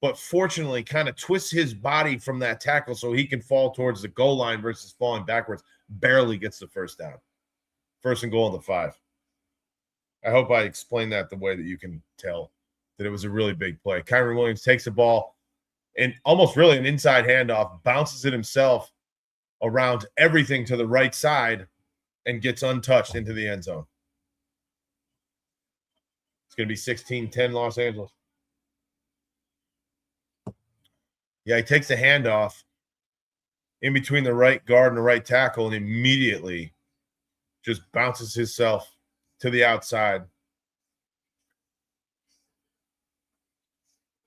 but fortunately kind of twists his body from that tackle so he can fall towards the goal line versus falling backwards. Barely gets the first down. 1st and goal on the 5. I hope I explained that the way that you can tell that it was a really big play. Kyren Williams takes the ball and almost really an inside handoff, bounces it himself around everything to the right side and gets untouched into the end zone. It's going to be 16-10 Los Angeles. Yeah, he takes the handoff in between the right guard and the right tackle and immediately just bounces himself to the outside.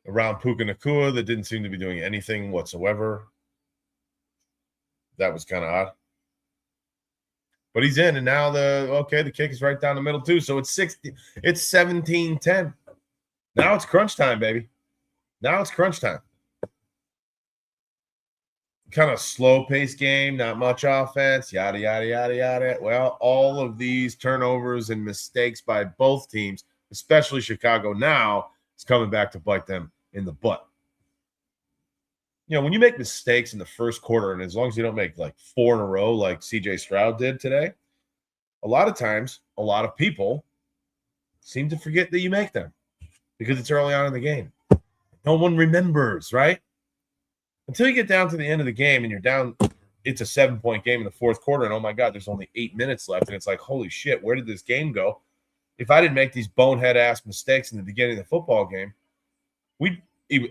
around Puka Nacua that didn't seem to be doing anything whatsoever. That was kind of odd. But he's in, and now the kick is right down the middle too. So it's 17-10. Now it's crunch time, baby. Now it's crunch time. Kind of slow-paced game, not much offense, yada, yada, yada, yada. Well, all of these turnovers and mistakes by both teams, especially Chicago now, is coming back to bite them in the butt. You know, when you make mistakes in the first quarter, and as long as you don't make like 4 in a row like CJ Stroud did today, a lot of times, a lot of people seem to forget that you make them because it's early on in the game. No one remembers, right? Until you get down to the end of the game and you're down, it's a 7-point game in the fourth quarter, and oh my God, there's only 8 minutes left, and it's like, holy shit, where did this game go? If I didn't make these bonehead-ass mistakes in the beginning of the football game, we'd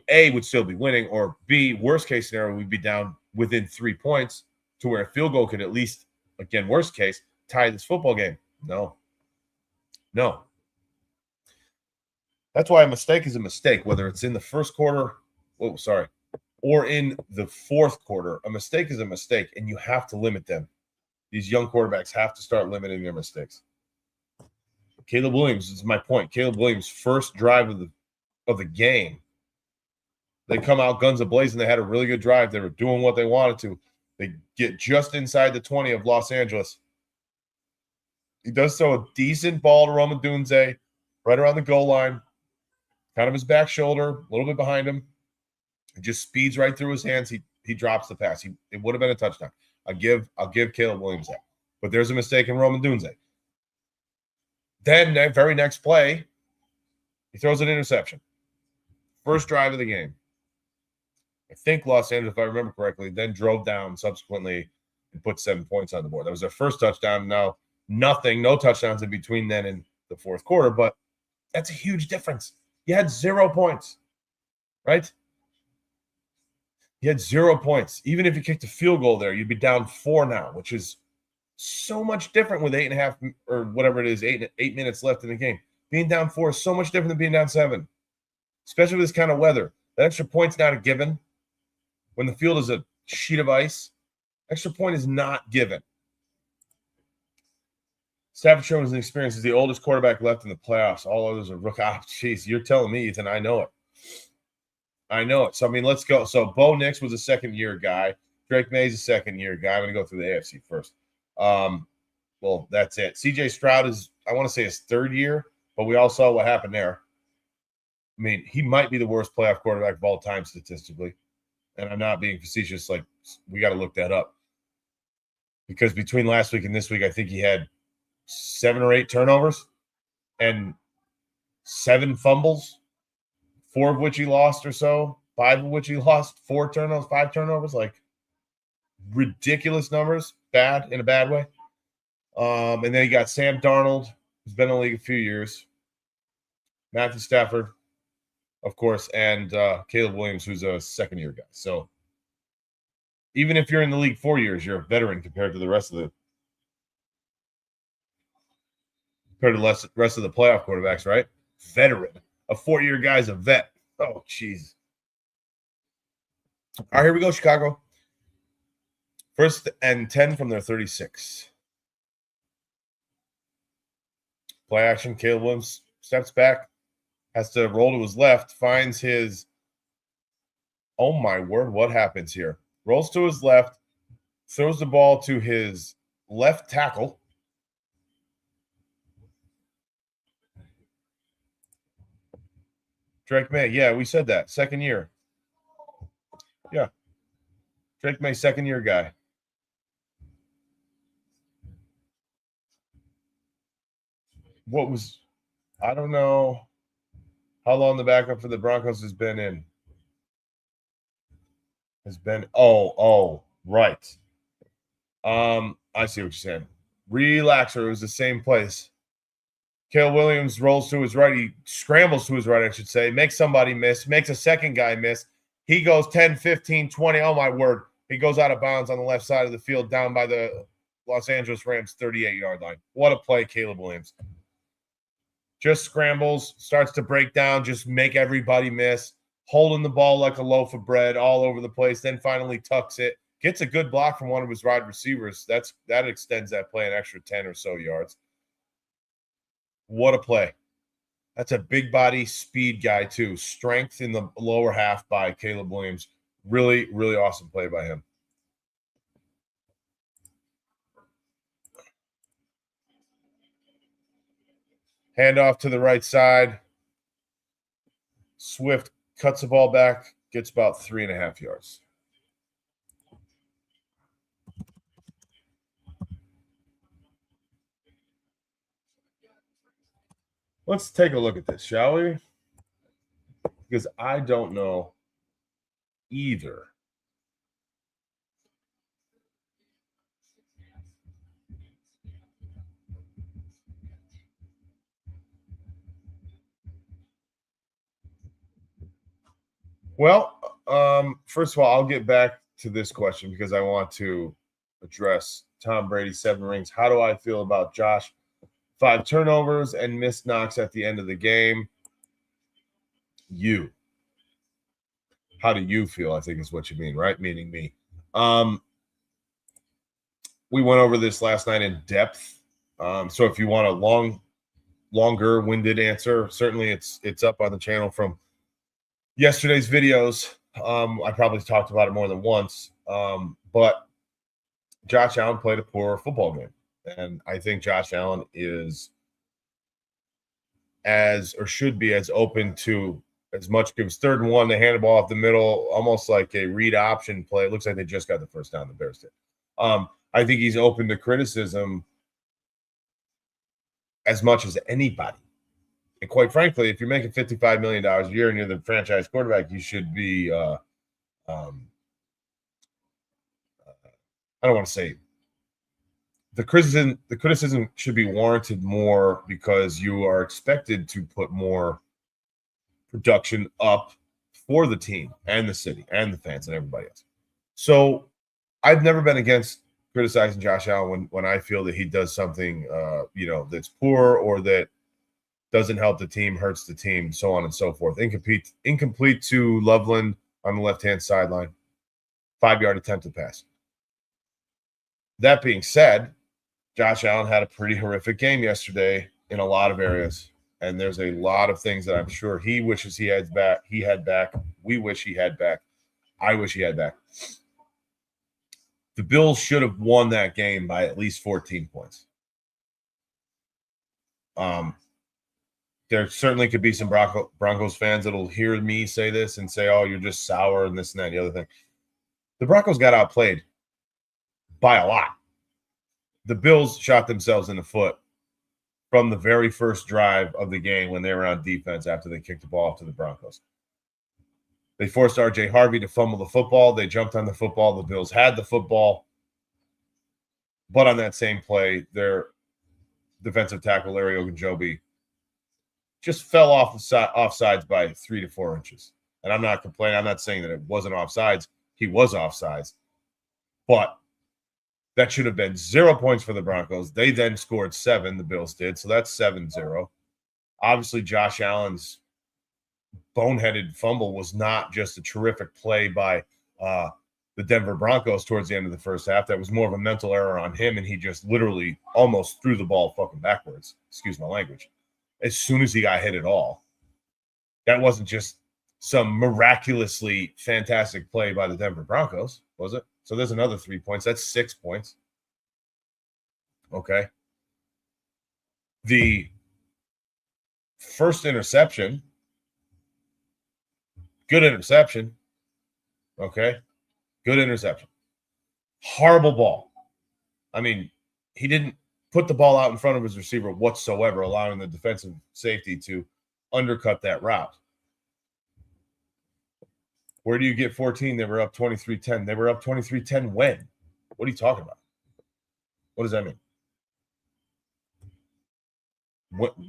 A, would still be winning, or B, worst case scenario, we'd be down within 3 points to where a field goal could at least, again, worst case, tie this football game. No. That's why a mistake is a mistake, whether it's in the first quarter, or in the fourth quarter. A mistake is a mistake, and you have to limit them. These young quarterbacks have to start limiting their mistakes. Caleb Williams is my point. Caleb Williams' first drive of the game, they come out guns a-blazing. They had a really good drive. They were doing what they wanted to. They get just inside the 20 of Los Angeles. He does so a decent ball to Rome Odunze, right around the goal line, kind of his back shoulder, a little bit behind him. It just speeds right through his hands. He drops the pass. It would have been a touchdown. I'll give Caleb Williams that. But there's a mistake in Rome Odunze. Then that very next play, he throws an interception. First drive of the game. I think Los Angeles, if I remember correctly, then drove down subsequently and put 7 points on the board. That was their first touchdown. Now, no touchdowns in between then and the fourth quarter, but that's a huge difference. You had 0 points, right? You had 0 points. Even if you kicked a field goal there, you'd be down 4 now, which is so much different with 8.5 or whatever it is, 8 minutes left in the game. Being down 4 is so much different than being down 7, especially with this kind of weather. That extra point's not a given. When the field is a sheet of ice, extra point is not given. Stafford Showman's experience is the oldest quarterback left in the playoffs. All others are rookie. Jeez, you're telling me, Ethan, I know it. So, I mean, let's go. So, Bo Nix was a second-year guy. Drake May's a second-year guy. I'm going to go through the AFC first. Well, that's it. CJ Stroud is, I want to say, his third year, but we all saw what happened there. I mean, he might be the worst playoff quarterback of all time statistically. And I'm not being facetious. Like, we got to look that up. Because between last week and this week, I think he had 7 or 8 turnovers and 7 fumbles, 4 of which he lost or so, 5 of which he lost, 4 turnovers, 5 turnovers, like ridiculous numbers, bad in a bad way. And then you got Sam Darnold, who's been in the league a few years, Matthew Stafford, of course, and Caleb Williams, who's a second-year guy. So even if you're in the league 4 years, you're a veteran compared to the rest of the playoff quarterbacks, right? Veteran. A 4-year guy's a vet. Oh, jeez. All right, here we go, Chicago. 1st and 10 from their 36. Play action. Caleb Williams steps back, has to roll to his left, finds his – oh, my word, what happens here? Rolls to his left, throws the ball to his left tackle. Drake May, yeah, we said that. Second year. Yeah. Drake May, second-year guy. I don't know how long the backup for the Broncos has been in. Right. I see what you're saying. Relaxer, it was the same place. Caleb Williams rolls to his right. He scrambles to his right, I should say. Makes somebody miss. Makes a second guy miss. He goes 10, 15, 20. Oh, my word. He goes out of bounds on the left side of the field down by the Los Angeles Rams 38-yard line. What a play, Caleb Williams. Just scrambles, starts to break down, just make everybody miss. holding the ball like a loaf of bread all over the place, then finally tucks it, gets a good block from one of his wide receivers. That extends that play an extra 10 or so yards. What a play. That's a big body speed guy too. Strength in the lower half by Caleb Williams. Really, really awesome play by him. Handoff to the right side. Swift cuts the ball back, gets about 3.5 yards. Let's take a look at this, shall we? Because I don't know either. Well, first of all, I'll get back to this question because I want to address Tom Brady, 7 rings. How do I feel about Josh? 5 turnovers and missed knocks at the end of the game. How do you feel? I think is what you mean, right? Meaning me. We went over this last night in depth. So if you want a longer winded answer, certainly it's up on the channel from yesterday's videos. I probably talked about it more than once. But Josh Allen played a poor football game. And I think Josh Allen is should be as open to as much. It was 3rd and 1. They handed the ball off the middle, almost like a read option play. It looks like they just got the first down, the Bears did. I think he's open to criticism as much as anybody. And quite frankly, if you're making $55 million a year and you're the franchise quarterback, you should be I don't want to say the criticism should be warranted more because you are expected to put more production up for the team and the city and the fans and everybody else. So I've never been against criticizing Josh Allen when I feel that he does something that's poor or that doesn't help the team, hurts the team, so on and so forth. Incomplete to Loveland on the left-hand sideline. 5-yard attempted pass. That being said, Josh Allen had a pretty horrific game yesterday in a lot of areas. And there's a lot of things that I'm sure he wishes he had back. We wish he had back. I wish he had back. The Bills should have won that game by at least 14 points. There certainly could be some Broncos fans that'll hear me say this and say, oh, you're just sour and this and that and the other thing. The Broncos got outplayed by a lot. The Bills shot themselves in the foot from the very first drive of the game when they were on defense after they kicked the ball off to the Broncos. They forced R.J. Harvey to fumble the football. They jumped on the football. The Bills had the football. But on that same play, their defensive tackle, Larry Ogunjobi, just fell off offsides by 3 to 4 inches. And I'm not complaining. I'm not saying that it wasn't offsides. He was offsides. But that should have been 0 points for the Broncos. They then scored 7, the Bills did. So that's 7-0. Obviously, Josh Allen's boneheaded fumble was not just a terrific play by the Denver Broncos towards the end of the first half. That was more of a mental error on him, and he just literally almost threw the ball fucking backwards. Excuse my language. As soon as he got hit at all. That wasn't just some miraculously fantastic play by the Denver Broncos, was it? So there's another 3 points. That's 6 points. Okay. The first interception, good interception. Okay. Good interception. Horrible ball. I mean, he didn't put the ball out in front of his receiver whatsoever, allowing the defensive safety to undercut that route. Where do you get 14? They were up 23-10. They were up 23-10 when? What are you talking about? What does that mean?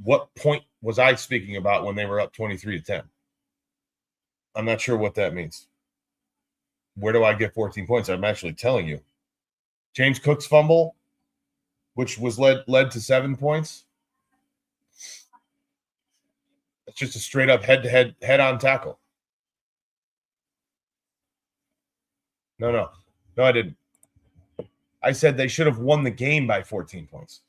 What point was I speaking about when they were up 23-10? I'm not sure what that means. Where do I get 14 points? I'm actually telling you. James Cook's fumble, which was led to 7 points. It's just a straight up head-on tackle. No, I didn't. I said they should have won the game by 14 points.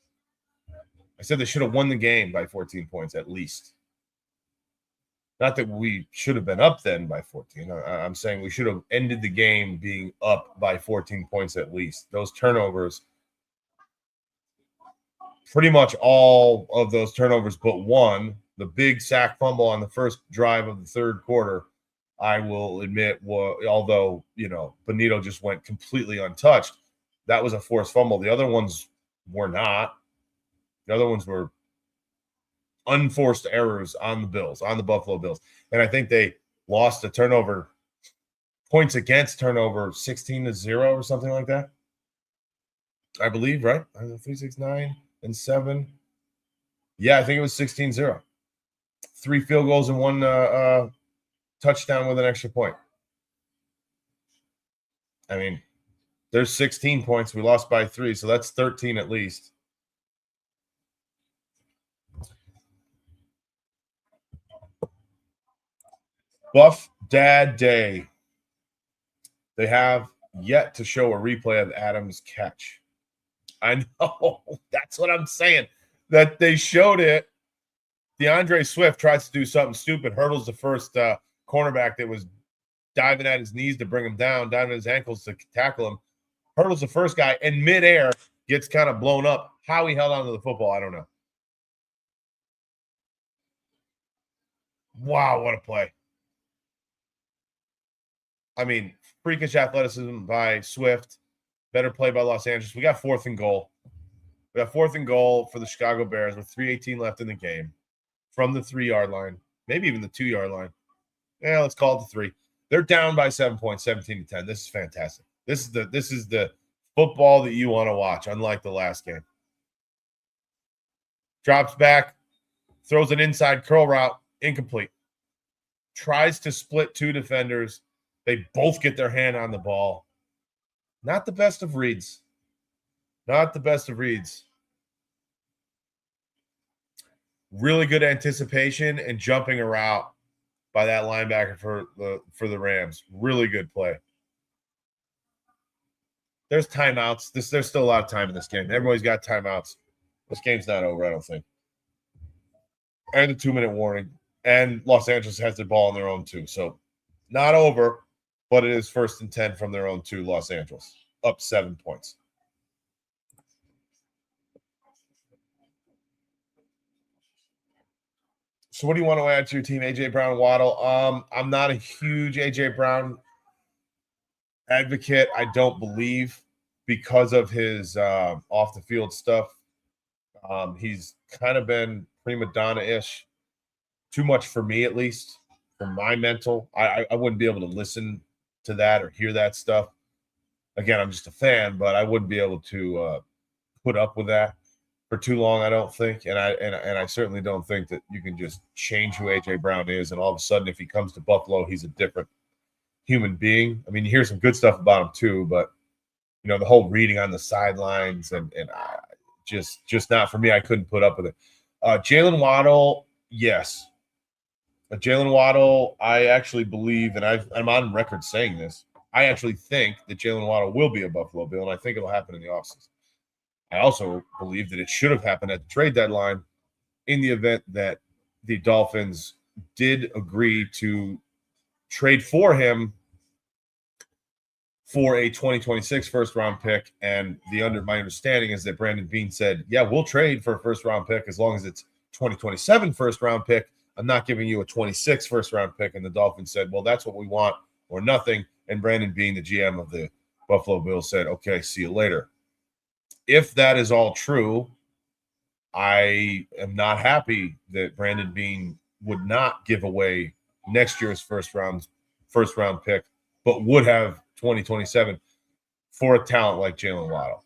I said they should have won the game by 14 points at least. Not that we should have been up then by 14. I'm saying we should have ended the game being up by 14 points at least. Those turnovers, pretty much all of those turnovers but one, the big sack fumble on the first drive of the third quarter, I will admit, although, Bonitto just went completely untouched, that was a forced fumble. The other ones were not. The other ones were unforced errors on the Bills, on the Buffalo Bills. And I think they lost the turnover, points against turnover 16-0 or something like that. I believe, right? 3, 6, 9, and 7. Yeah, I think it was 16-0. 3 field goals and 1 touchdown with an extra point. I mean, there's 16 points. We lost by 3, so that's 13 at least. Buff Dad Day. They have yet to show a replay of Adams' catch. I know. That's what I'm saying. That they showed it. DeAndre Swift tries to do something stupid, hurdles the first cornerback that was diving at his knees to bring him down, diving at his ankles to tackle him, hurdles the first guy, and midair gets kind of blown up. How he held onto the football, I don't know. Wow, what a play. I mean, freakish athleticism by Swift. Better play by Los Angeles. We got 4th and goal. We got 4th and goal for the Chicago Bears with 3:18 left in the game from the 3-yard line, maybe even the 2-yard line. Yeah, let's call it the 3. They're down by 7 points, 17-10. This is fantastic. This is the football that you want to watch, unlike the last game. Drops back, throws an inside curl route, incomplete. Tries to split 2 defenders. They both get their hand on the ball. Not the best of reads. Not the best of reads. Really good anticipation and jumping a route by that linebacker for the Rams. Really good play. There's timeouts. There's still a lot of time in this game. Everybody's got timeouts. This game's not over, I don't think. And a 2-minute warning. And Los Angeles has the ball on their own too. So not over, but it is 1st and 10 from their own 2, Los Angeles. Up 7 points. So what do you want to add to your team, A.J. Brown, Waddle? I'm not a huge A.J. Brown advocate, I don't believe, because of his off-the-field stuff. He's kind of been prima donna-ish. Too much for me, at least, for my mental. I wouldn't be able to listen to that or hear that stuff. Again, I'm just a fan, but I wouldn't be able to put up with that for too long, I don't think. And I certainly don't think that you can just change who A.J. Brown is, and all of a sudden, if he comes to Buffalo, he's a different human being. I mean, you hear some good stuff about him too, but the whole reading on the sidelines and just not for me. I couldn't put up with it. Jalen Waddle, yes. Jalen Waddle, I actually believe, and I'm on record saying this, I actually think that Jalen Waddle will be a Buffalo Bill, and I think it'll happen in the offseason. I also believe that it should have happened at the trade deadline in the event that the Dolphins did agree to trade for him for a 2026 first-round pick. And my understanding is that Brandon Beane said, yeah, we'll trade for a first-round pick as long as it's 2027 first-round pick. I'm not giving you a 26 first-round pick. And the Dolphins said, well, that's what we want or nothing. And Brandon Beane, the GM of the Buffalo Bills, said, okay, see you later. If that is all true, I am not happy that Brandon Beane would not give away next year's first round pick, but would have 2027 for a talent like Jalen Waddle.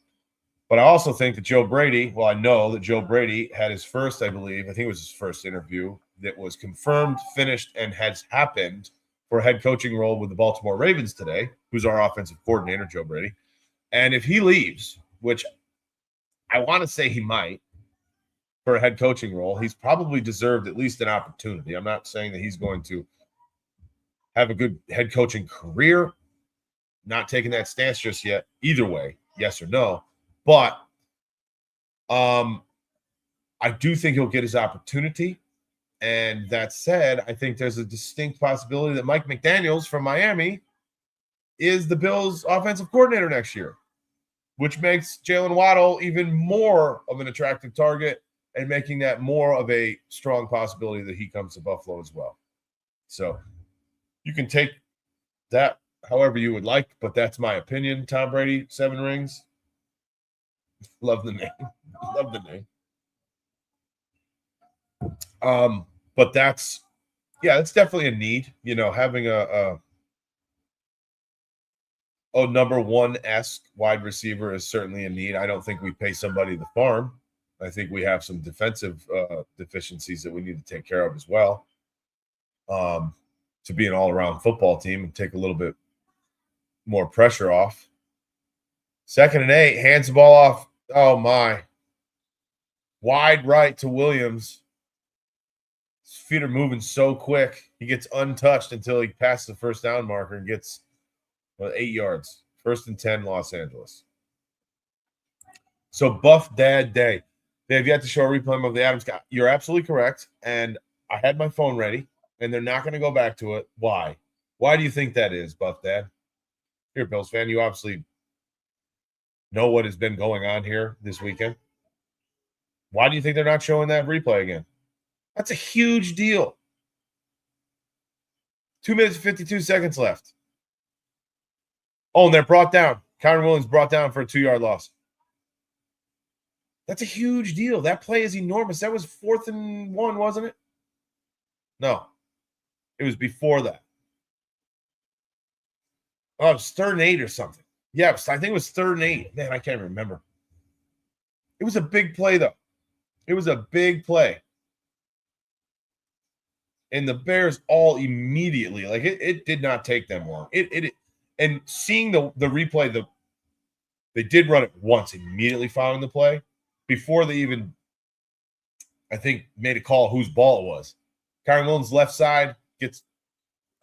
But I also think that Joe Brady, I know that Joe Brady had his first, I think it was his first interview that was confirmed, finished, and has happened for a head coaching role with the Baltimore Ravens today, who's our offensive coordinator, Joe Brady. And if he leaves, which I want to say he might, for a head coaching role, he's probably deserved at least an opportunity. I'm not saying that he's going to have a good head coaching career, Not taking that stance just yet, either way, yes or no. But I do think he'll get his opportunity. And that said, I think there's a distinct possibility that Mike McDaniels from Miami is the Bills' offensive coordinator next year, which makes Jalen Waddle even more of an attractive target and making that more of a strong possibility that he comes to Buffalo as well. So you can take that however you would like, but that's my opinion. Tom Brady, 7 rings. Love the name. Love the name. But that's definitely a need. Having a number 1-esque wide receiver is certainly a need. I don't think we pay somebody the farm. I think we have some defensive deficiencies that we need to take care of as well. To be an all-around football team and take a little bit more pressure off. 2nd and 8, hands the ball off. Oh my. Wide right to Williams. His feet are moving so quick. He gets untouched until he passes the first down marker and gets 8 yards. 1st and 10, Los Angeles. So Buff Dad Day. They have yet to show a replay of the Adams guy. You're absolutely correct. And I had my phone ready, and they're not going to go back to it. Why? Why do you think that is, Buff Dad? You're a Bills fan. You obviously know what has been going on here this weekend. Why do you think they're not showing that replay again? That's a huge deal. 2 minutes and 52 seconds left. Oh, and they're brought down. Kyren Williams brought down for a 2-yard loss. That's a huge deal. That play is enormous. That was 4th and 1, wasn't it? No. It was before that. Oh, it was 3rd and 8 or something. Yeah, I think it was 3rd and 8. Man, I can't remember. It was a big play, though. It was a big play. And the Bears all immediately, like it did not take them long. And seeing the replay, they did run it once immediately following the play before they even, I think, made a call whose ball it was. Kyren Williams' left side gets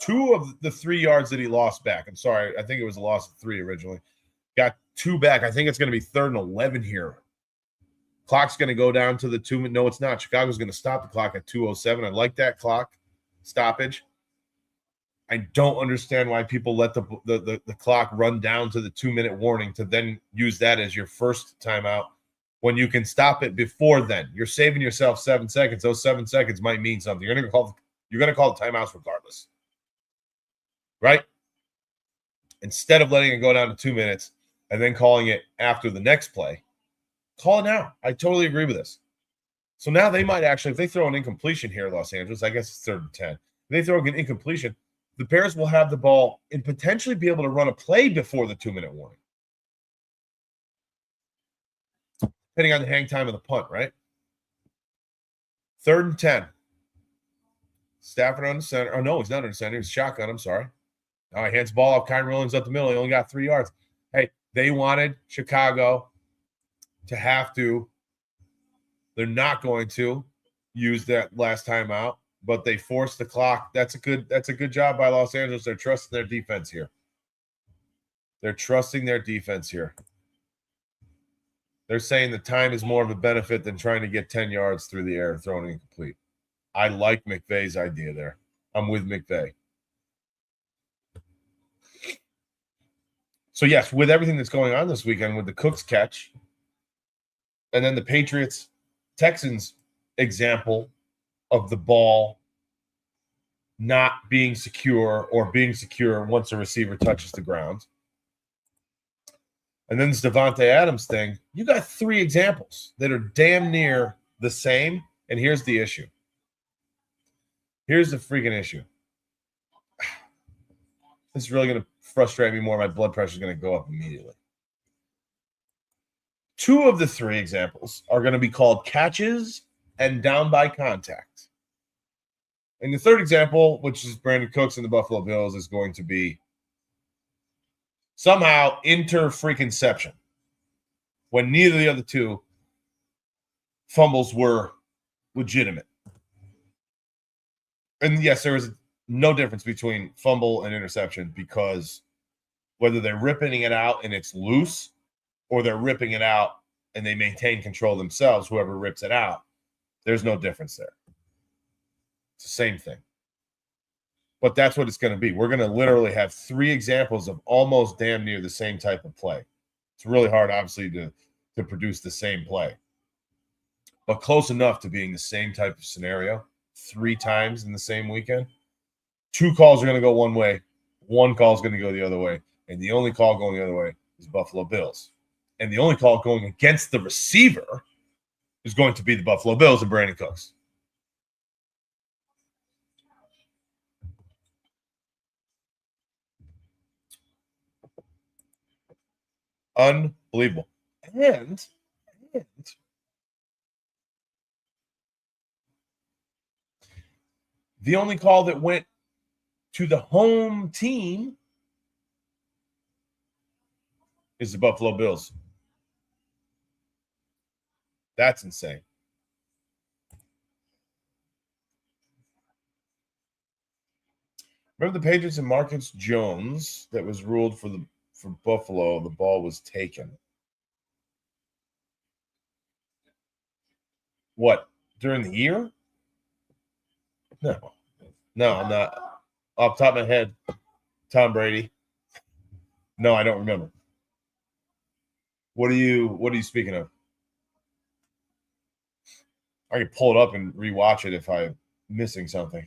2 of the 3 yards that he lost back. I'm sorry. I think it was a loss of 3 originally. Got 2 back. I think it's going to be 3rd and 11 here. Clock's going to go down to the 2. No, it's not. Chicago's going to stop the clock at 2:07. I like that clock stoppage. I don't understand why people let the clock run down to the 2-minute warning to then use that as your first timeout when you can stop it before then. You're saving yourself 7 seconds. Those 7 seconds might mean something. You're going to call the timeouts regardless. Right? Instead of letting it go down to 2 minutes and then calling it after the next play, call it now. I totally agree with this. So now they might actually, if they throw an incompletion here in Los Angeles, I guess it's 3rd and 10. If they throw an incompletion, the Bears will have the ball and potentially be able to run a play before the 2-minute warning. Depending on the hang time of the punt, right? 3rd and 10. Stafford on the center. Oh, no, he's not on the center. He's shotgun. I'm sorry. All right, hands the ball off. Kyren Williams up the middle. He only got 3 yards. Hey, they wanted Chicago to have to. They're not going to use that last timeout, but they forced the clock. That's a good job by Los Angeles. They're trusting their defense here. They're saying the time is more of a benefit than trying to get 10 yards through the air and throwing it incomplete. I like McVay's idea there. I'm with McVay. So, yes, with everything that's going on this weekend with the Cooks catch and then the Patriots-Texans example of the ball not being secure or being secure once a receiver touches the ground. And then this Davante Adams thing, you got 3 examples that are damn near the same, and here's the issue. Here's the freaking issue. This is really going to frustrate me more. My blood pressure is going to go up immediately. 2 of the 3 examples are going to be called catches and down by contact. And the 3rd example, which is Brandon Cooks and the Buffalo Bills, is going to be somehow inter-freakinception when neither of the other 2 fumbles were legitimate. And yes, there was no difference between fumble and interception because whether they're ripping it out and it's loose or they're ripping it out and they maintain control themselves, whoever rips it out, there's no difference there. It's the same thing. But that's what it's going to be. We're going to literally have 3 examples of almost damn near the same type of play. It's really hard, obviously, to produce the same play, but close enough to being the same type of scenario 3 times in the same weekend. 2 calls are going to go one way, 1 call is going to go the other way, and the only call going the other way is Buffalo Bills. And the only call going against the receiver is going to be the Buffalo Bills and Brandin Cooks. Unbelievable. And the only call that went to the home team is the Buffalo Bills. That's insane. Remember the Patriots and Marcus Jones that was ruled for Buffalo? The ball was taken. What, during the year? No, I'm not. Off the top of my head, Tom Brady. No, I don't remember. What are you speaking of? I can pull it up and rewatch it if I'm missing something.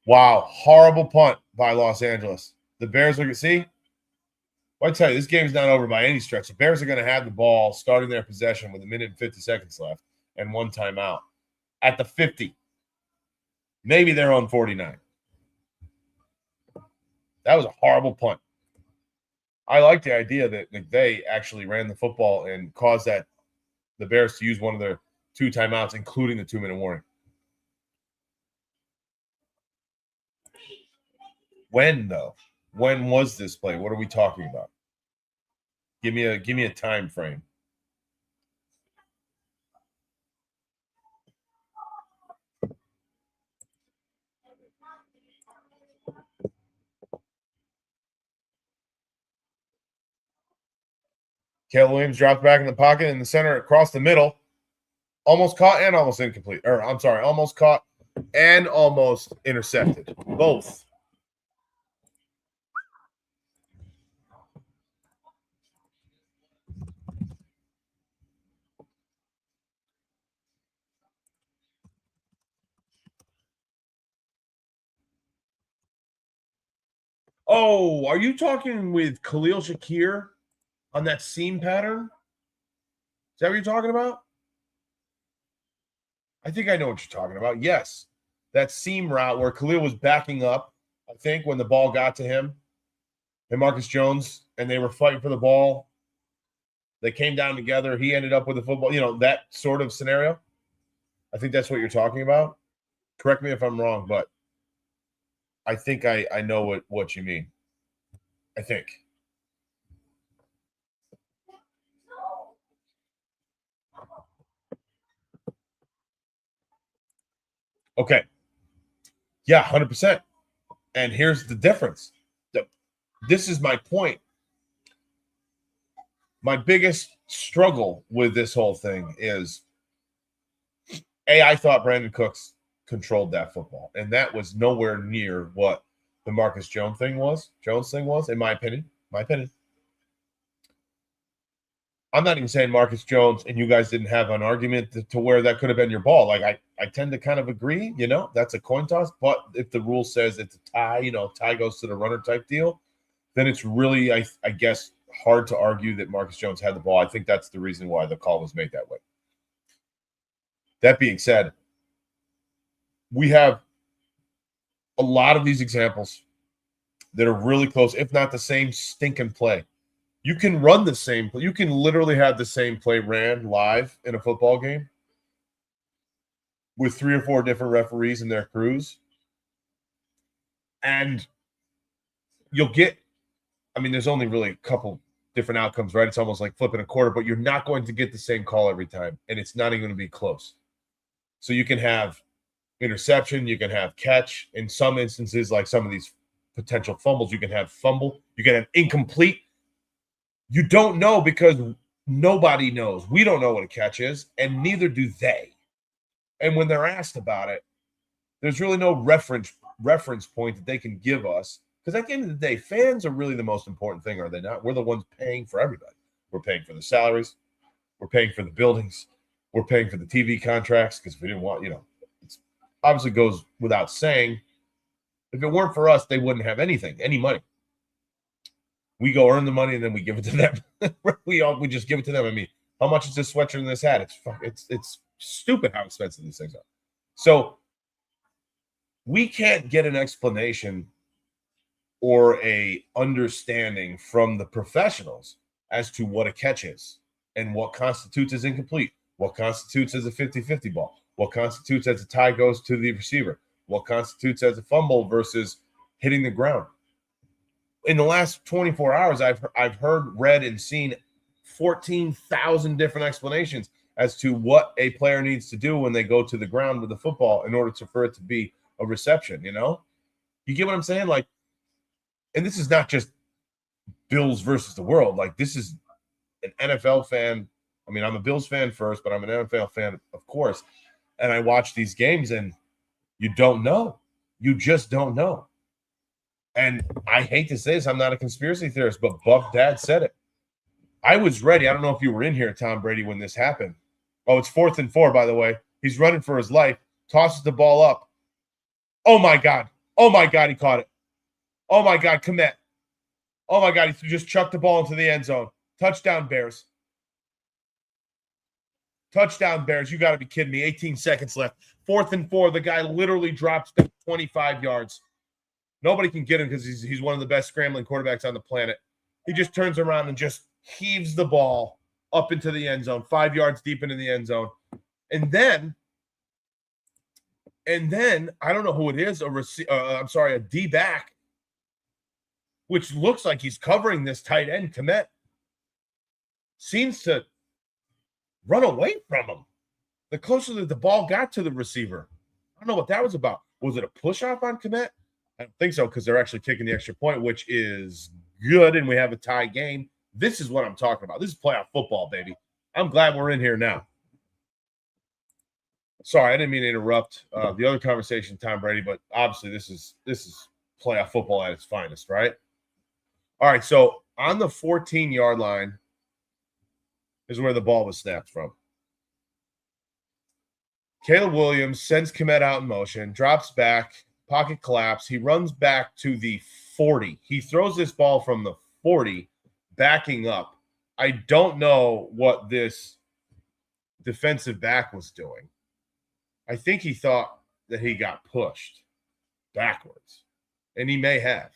Wow, horrible punt by Los Angeles. The Bears are going to see. Well, I tell you, this game's not over by any stretch. The Bears are going to have the ball starting their possession with 1 minute and 50 seconds left and 1 timeout at the 50. Maybe they're on 49. That was a horrible punt. I like the idea that McVay actually ran the football and caused the Bears to use one of their 2 timeouts, including the 2-minute warning. When, though? When was this play? What are we talking about? Give me a time frame. Caleb Williams dropped back in the pocket in the center across the middle. Almost caught and almost incomplete. Or I'm sorry, almost caught and almost intercepted. Both. Oh, are you talking with Khalil Shakir on that seam pattern? Is that what you're talking about? I think I know what you're talking about. Yes. That seam route where Khalil was backing up, I think, when the ball got to him and Marcus Jones, and they were fighting for the ball. They came down together. He ended up with the football, that sort of scenario. I think that's what you're talking about. Correct me if I'm wrong, but I think I know what you mean. I think. Okay. Yeah, 100%. And here's the difference. This is my point. My biggest struggle with this whole thing is, I thought Brandin Cooks controlled that football, and that was nowhere near what the Marcus Jones thing was, in my opinion. I'm not even saying Marcus Jones and you guys didn't have an argument to where that could have been your ball. Like I tend to kind of agree, that's a coin toss. But if the rule says it's a tie, tie goes to the runner type deal, then it's really, I guess, hard to argue that Marcus Jones had the ball. I think that's the reason why the call was made that way. That being said, we have a lot of these examples that are really close, if not the same stinking play. You can run the same play. You can literally have the same play ran live in a football game with 3 or 4 different referees and their crews. And you'll get, there's only really a couple different outcomes, right? It's almost like flipping a quarter, but you're not going to get the same call every time. And it's not even going to be close. So you can have, interception, you can have catch. In some instances, like some of these potential fumbles, you can have fumble, you can have incomplete. You don't know because nobody knows. We don't know what a catch is, and neither do they. And when they're asked about it, there's really no reference point that they can give us. Because at the end of the day, fans are really the most important thing, are they not? We're the ones paying for everybody. We're paying for the salaries. We're paying for the buildings. We're paying for the TV contracts. Because if we didn't want, it's obviously goes without saying. If it weren't for us, they wouldn't have anything, any money. We go earn the money and then we give it to them. we just give it to them. I mean, how much is this sweatshirt and this hat? It's stupid how expensive these things are. So we can't get an explanation or a understanding from the professionals as to what a catch is and what constitutes as incomplete, what constitutes as a 50-50 ball, what constitutes as a tie goes to the receiver, what constitutes as a fumble versus hitting the ground. In the last 24 hours, I've heard, read, and seen 14,000 different explanations as to what a player needs to do when they go to the ground with the football in order for it to be a reception. You get what I'm saying? Like, and this is not just Bills versus the world. Like, this is an NFL fan. I mean, I'm a Bills fan first, but I'm an NFL fan, of course. And I watch these games, and you don't know. You just don't know. And I hate to say this, I'm not a conspiracy theorist, but Buff Dad said it. I was ready. I don't know if you were in here, Tom Brady, when this happened. Oh, it's 4th and 4, by the way. He's running for his life, tosses the ball up. Oh, my God. Oh, my God, he caught it. Oh, my God, Kmet. Oh, my God, he just chucked the ball into the end zone. Touchdown, Bears. Touchdown, Bears. You got to be kidding me. 18 seconds left. 4th and 4. The guy literally drops 25 yards. Nobody can get him because he's one of the best scrambling quarterbacks on the planet. He just turns around and just heaves the ball up into the end zone, 5 yards deep into the end zone. And then I don't know who it is, a D-back, which looks like he's covering this tight end, Kmet, seems to run away from him. The closer that the ball got to the receiver. I don't know what that was about. Was it a push-off on Kmet? I don't think so, because they're actually kicking the extra point, which is good, and we have a tie game. This is what I'm talking about. This is playoff football, baby. I'm glad we're in here now. Sorry, I didn't mean to interrupt the other conversation, Tom Brady, but obviously this is playoff football at its finest, right? All right, so on the 14-yard line is where the ball was snapped from. Caleb Williams sends Kmet out in motion, drops back, pocket collapse. He runs back to the 40. He throws this ball from the 40, backing up. I don't know what this defensive back was doing. I think he thought that he got pushed backwards, and he may have,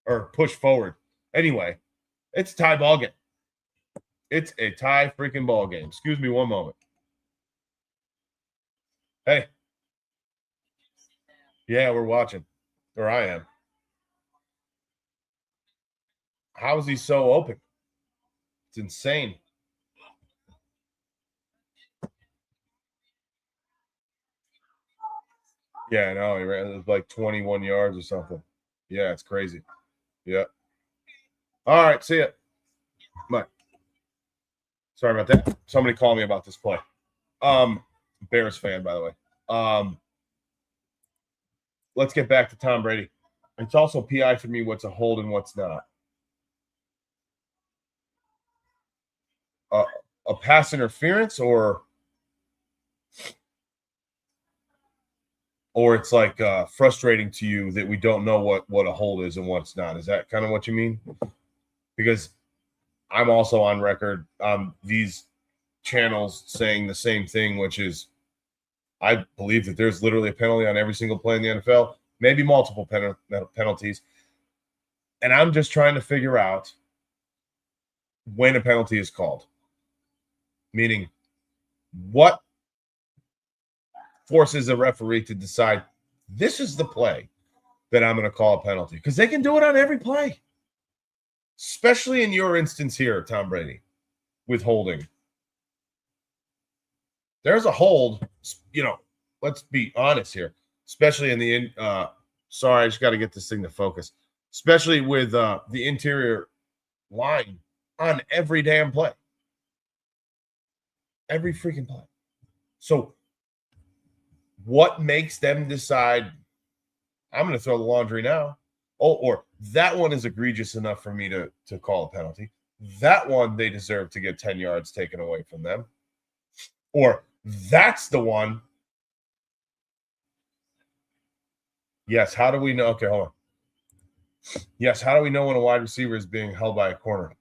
or pushed forward. Anyway, it's a tie ball game. It's a tie freaking ball game. Excuse me one moment. Hey. Yeah, we're watching. Or I am. How is he so open? It's insane. Yeah, I know. He ran like 21 yards or something. Yeah, it's crazy. Yeah. All right, see ya. Bye. Sorry about that. Somebody called me about this play. Bears fan, by the way. Let's get back to Tom Brady. It's also PI for me what's a hold and what's not. A pass interference or it's like frustrating to you that we don't know what a hold is and what's not. Is that kind of what you mean? Because I'm also on record on these channels saying the same thing, which is I believe that there's literally a penalty on every single play in the NFL, maybe multiple penalties. And I'm just trying to figure out when a penalty is called. Meaning, what forces a referee to decide this is the play that I'm going to call a penalty? Because they can do it on every play. Especially in your instance here, Tom Brady, with holding. There's a hold, let's be honest here. especially in the sorry, I just got to get this thing to focus. Especially with the interior line on every damn play. Every freaking play. So what makes them decide I'm going to throw the laundry now? Oh, or that one is egregious enough for me to call a penalty. That one, they deserve to get 10 yards taken away from them. Or that's the one. Yes, how do we know? Okay, hold on. Yes, how do we know when a wide receiver is being held by a corner?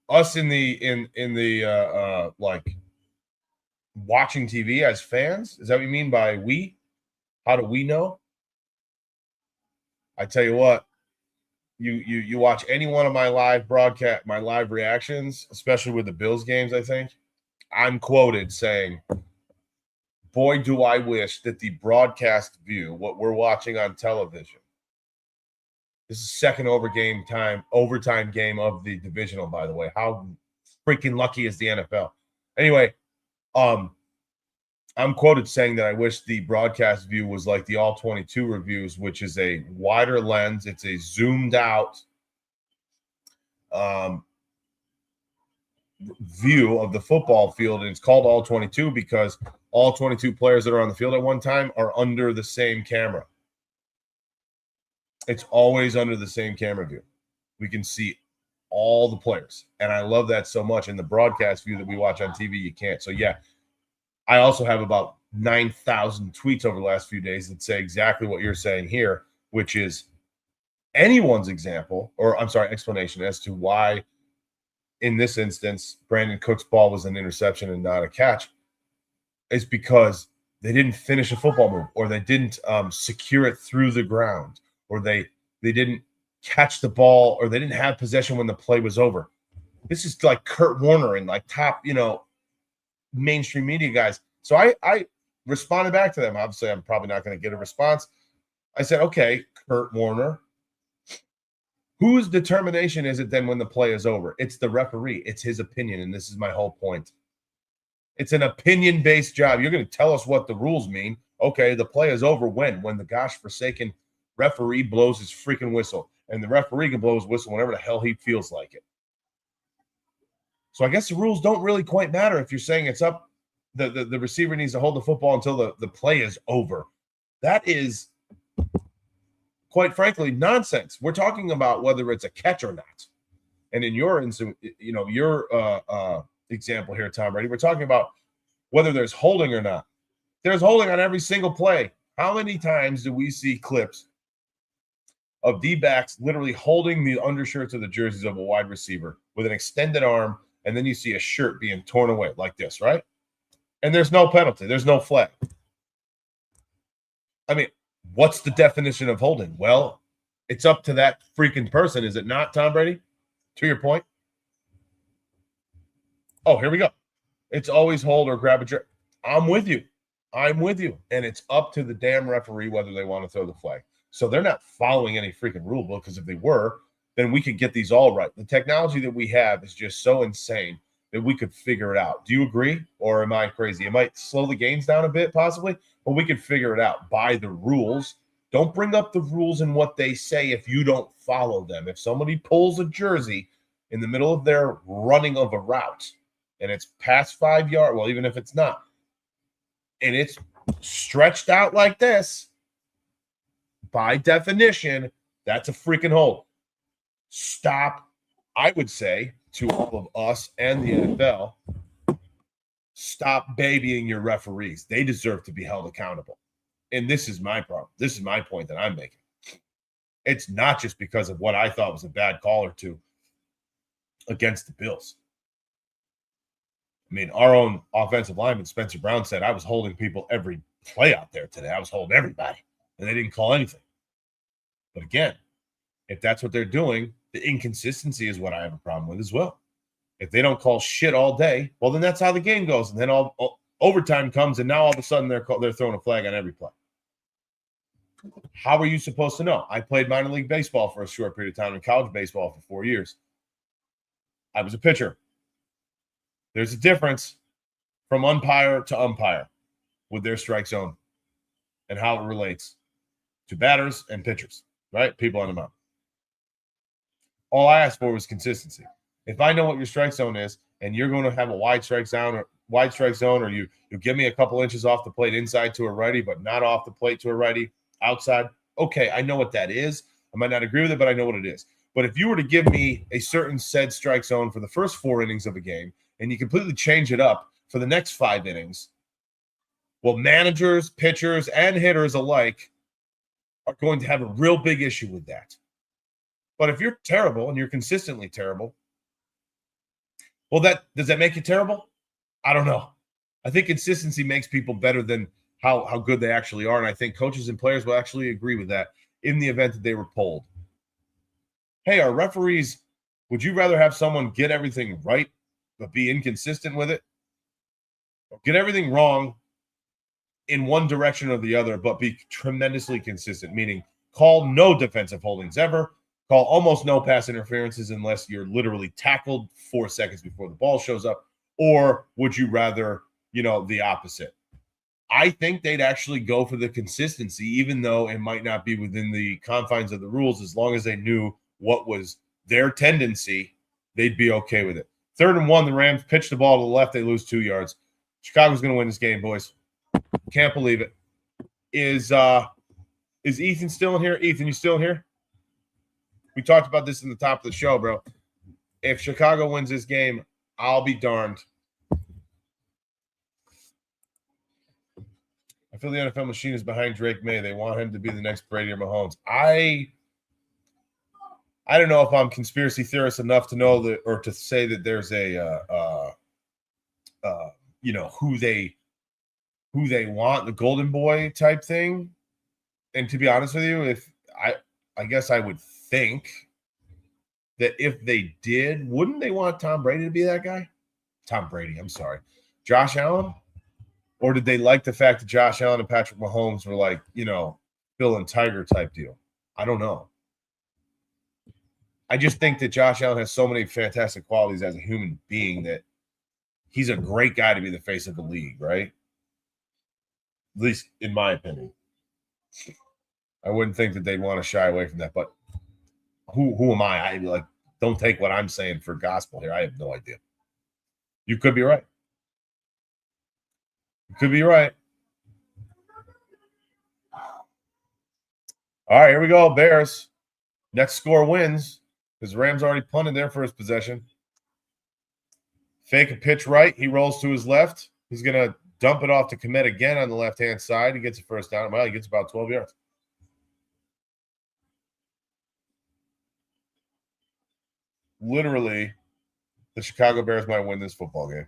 Us in the like watching TV as fans? Is that what you mean by we? How do we know? I tell you what, you watch any one of my live broadcast, my live reactions, especially with the Bills games, I think, I'm quoted saying, boy, do I wish that the broadcast view, what we're watching on television, this is second overtime game of the divisional, by the way. How freaking lucky is the NFL? Anyway, I'm quoted saying that I wish the broadcast view was like the all 22 reviews, which is a wider lens. It's a zoomed out view of the football field. And it's called all 22 because all 22 players that are on the field at one time are under the same camera. It's always under the same camera view. We can see all the players. And I love that so much. In the broadcast view that we watch on TV, you can't. So, yeah, I also have about 9,000 tweets over the last few days that say exactly what you're saying here, which is anyone's explanation as to why, in this instance, Brandon Cook's ball was an interception and not a catch, is because they didn't finish a football move, or they didn't secure it through the ground, or they didn't catch the ball, or they didn't have possession when the play was over. This is like Kurt Warner and like top, mainstream media guys. So I responded back to them. Obviously, I'm probably not going to get a response. I said, okay, Kurt Warner, whose determination is it then when the play is over? It's the referee. It's his opinion, and this is my whole point. It's an opinion-based job. You're going to tell us what the rules mean. Okay, the play is over when? When the gosh-forsaken referee blows his freaking whistle. And the referee can blow his whistle whenever the hell he feels like it. So I guess the rules don't really quite matter if you're saying it's up. The receiver needs to hold the football until the play is over. That is, quite frankly, nonsense. We're talking about whether it's a catch or not. And in your example here, Tom Brady, we're talking about whether there's holding or not. There's holding on every single play. How many times do we see clips of D-backs literally holding the undershirts of the jerseys of a wide receiver with an extended arm, and then you see a shirt being torn away like this, right? And there's no penalty. There's no flag. I mean, what's the definition of holding? Well, it's up to that freaking person, is it not, Tom Brady? To your point. Oh, here we go. It's always hold or grab a jersey. I'm with you. And it's up to the damn referee whether they want to throw the flag. So they're not following any freaking rule book, because if they were, then we could get these all right. The technology that we have is just so insane that we could figure it out. Do you agree, or am I crazy? It might slow the games down a bit, possibly, but we could figure it out by the rules. Don't bring up the rules and what they say if you don't follow them. If somebody pulls a jersey in the middle of their running of a route and it's past 5 yards, well, even if it's not, and it's stretched out like this, by definition, that's a freaking hold. Stop, I would say, to all of us and the NFL, stop babying your referees. They deserve to be held accountable. And this is my problem. This is my point that I'm making. It's not just because of what I thought was a bad call or two against the Bills. I mean, our own offensive lineman, Spencer Brown, said, I was holding people every play out there today. I was holding everybody, and they didn't call anything. But again, if that's what they're doing, the inconsistency is what I have a problem with as well. If they don't call shit all day, well, then that's how the game goes. And then all overtime comes, and now all of a sudden they're throwing a flag on every play. How are you supposed to know? I played minor league baseball for a short period of time and college baseball for 4 years. I was a pitcher. There's a difference from umpire to umpire with their strike zone. and how it relates to batters and pitchers, right? People on the mound. All I asked for was consistency. If I know what your strike zone is, and you're going to have a wide strike zone, or you give me a couple inches off the plate inside to a righty, but not off the plate to a righty, outside. Okay, I know what that is. I might not agree with it, but I know what it is. But if you were to give me a certain said strike zone for the first 4 innings of a game, and you completely change it up for the next 5 innings, well, managers, pitchers, and hitters alike are going to have a real big issue with that. But if you're terrible and you're consistently terrible, well, does that make you terrible? I don't know. I think consistency makes people better than how good they actually are. And I think coaches and players will actually agree with that in the event that they were polled. Hey, our referees, would you rather have someone get everything right but be inconsistent with it? Or get everything wrong in one direction or the other but be tremendously consistent, meaning call no defensive holdings ever, call almost no pass interferences unless you're literally tackled 4 seconds before the ball shows up? Or would you rather, the opposite? I think they'd actually go for the consistency, even though it might not be within the confines of the rules. As long as they knew what was their tendency, they'd be okay with it. 3rd and 1, the Rams pitch the ball to the left. They lose 2 yards. Chicago's going to win this game, boys. Can't believe it. Is Ethan still in here? Ethan, you still in here? We talked about this in the top of the show, bro. If Chicago wins this game, I'll be darned. I feel the NFL machine is behind Drake May. They want him to be the next Brady or Mahomes. I don't know if I'm conspiracy theorist enough to know that, or to say that there's who they want, the golden boy type thing. And to be honest with you, if I guess I would think that if they did, wouldn't they want Tom Brady to be that guy? Tom Brady, I'm sorry. Josh Allen? Or did they like the fact that Josh Allen and Patrick Mahomes were like, Bill and Tiger type deal? I don't know. I just think that Josh Allen has so many fantastic qualities as a human being that he's a great guy to be the face of the league, right? At least in my opinion. I wouldn't think that they'd want to shy away from that, but who am I? Don't take what I'm saying for gospel here. I have no idea. You could be right. You could be right. All right, here we go. Bears. Next score wins because Rams already punted their first possession. Fake a pitch right. He rolls to his left. He's going to dump it off to Kmet again on the left-hand side. He gets a first down. Well, he gets about 12 yards. Literally, the Chicago Bears might win this football game.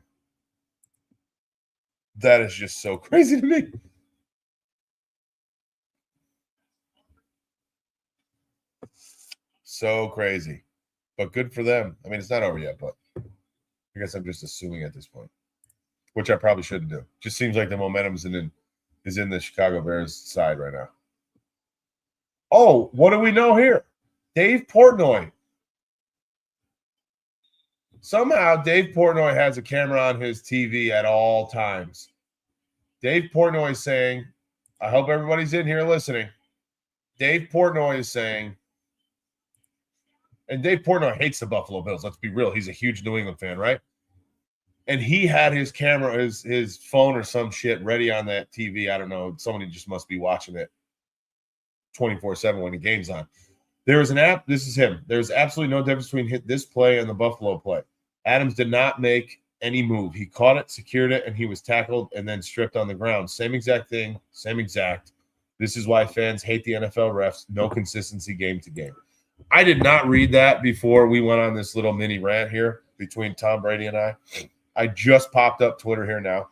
That is just so crazy to me. So crazy. But good for them. I mean, it's not over yet, but I guess I'm just assuming at this point, which I probably shouldn't do. Just seems like the momentum is in the Chicago Bears side right now. Oh, what do we know here? Dave Portnoy. Somehow, Dave Portnoy has a camera on his TV at all times. Dave Portnoy is saying, I hope everybody's in here listening. Dave Portnoy is saying, and Dave Portnoy hates the Buffalo Bills. Let's be real. He's a huge New England fan, right? And he had his camera, his phone or some shit ready on that TV. I don't know. Somebody just must be watching it 24/7 when the game's on. There is an app. This is him. There's absolutely no difference between this play and the Buffalo play. Adams did not make any move. He caught it, secured it, and he was tackled and then stripped on the ground. Same exact thing, same exact. This is why fans hate the NFL refs. No consistency game to game. I did not read that before we went on this little mini rant here between Tom Brady and I. I just popped up Twitter here now.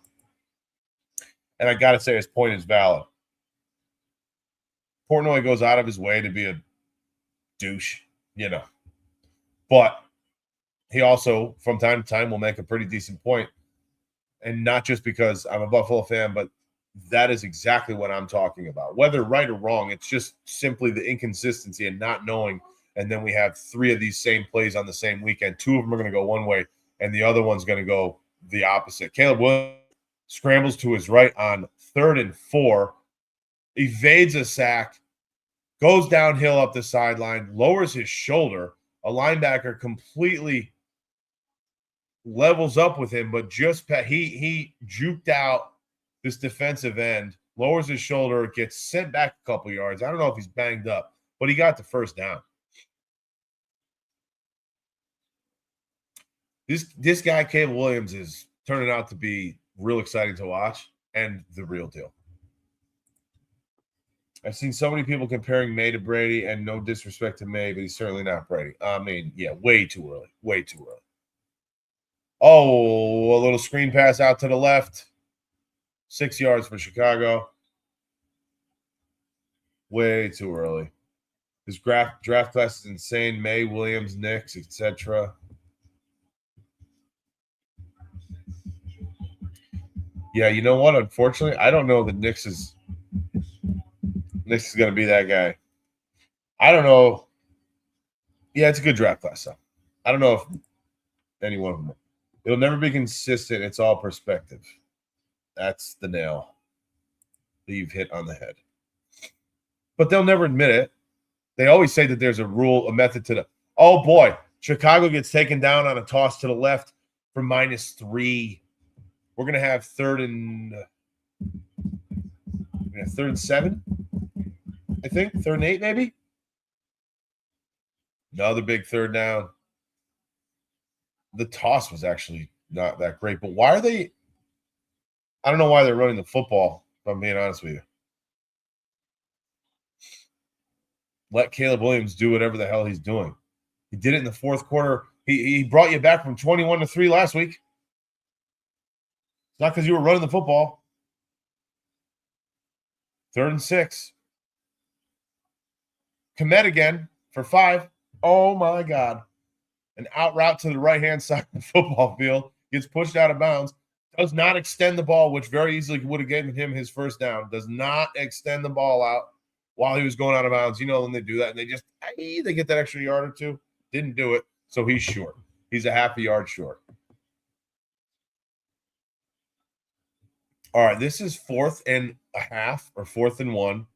And I got to say his point is valid. Portnoy goes out of his way to be a douche, But he also, from time to time, will make a pretty decent point. And not just because I'm a Buffalo fan, but that is exactly what I'm talking about. Whether right or wrong, it's just simply the inconsistency and not knowing. And then we have 3 of these same plays on the same weekend. 2 of them are going to go one way, and the other one's going to go the opposite. Caleb Williams scrambles to his right on 3rd and 4. evades a sack, goes downhill up the sideline, lowers his shoulder. A linebacker completely levels up with him, but just he juked out this defensive end, lowers his shoulder, gets sent back a couple yards. I don't know if he's banged up, but he got the first down. This guy, Caleb Williams, is turning out to be real exciting to watch and the real deal. I've seen so many people comparing May to Brady, and no disrespect to May, but he's certainly not Brady. I mean, yeah, way too early. Way too early. Oh, a little screen pass out to the left. 6 yards for Chicago. Way too early. His draft class is insane. May, Williams, Nix, etc. Yeah, you know what? Unfortunately, I don't know that Nix is going to be that guy. I don't know. Yeah, it's a good draft class, though. I don't know if any one of them. It'll never be consistent. It's all perspective. That's the nail that you've hit on the head. But they'll never admit it. They always say that there's a rule, a method to the. Oh, boy. Chicago gets taken down on a toss to the left for -3. We're going to have third and 7, I think. 3rd and 8, maybe. Another big third down. The toss was actually not that great. But why are they – I don't know why they're running the football, if I'm being honest with you. Let Caleb Williams do whatever the hell he's doing. He did it in the fourth quarter. He brought you back from 21-3 last week. It's not because you were running the football. 3rd and 6. Komet again for 5. Oh, my God. An out route to the right-hand side of the football field. Gets pushed out of bounds. Does not extend the ball, which very easily would have given him his first down. Does not extend the ball out while he was going out of bounds. You know when they do that, and they get that extra yard or two. Didn't do it, so he's short. He's a half a yard short. All right, this is 4th and a half or 4th and 1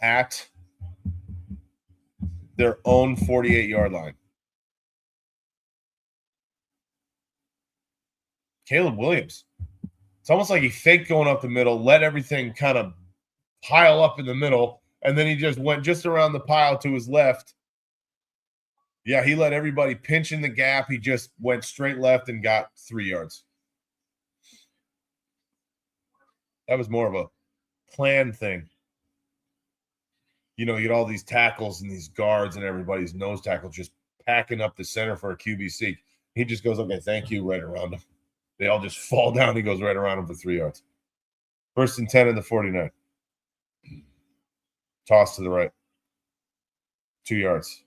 at their own 48-yard line. Caleb Williams. It's almost like he faked going up the middle, let everything kind of pile up in the middle, and then he just went just around the pile to his left. Yeah, he let everybody pinch in the gap. He just went straight left and got 3 yards. That was more of a plan thing. You know, you get all these tackles and these guards and everybody's nose tackles just packing up the center for a QBC. He just goes, okay, thank you, right around him. They all just fall down. He goes right around him for 3 yards. 1st and 10 in the 49. Toss to the right. 2 yards.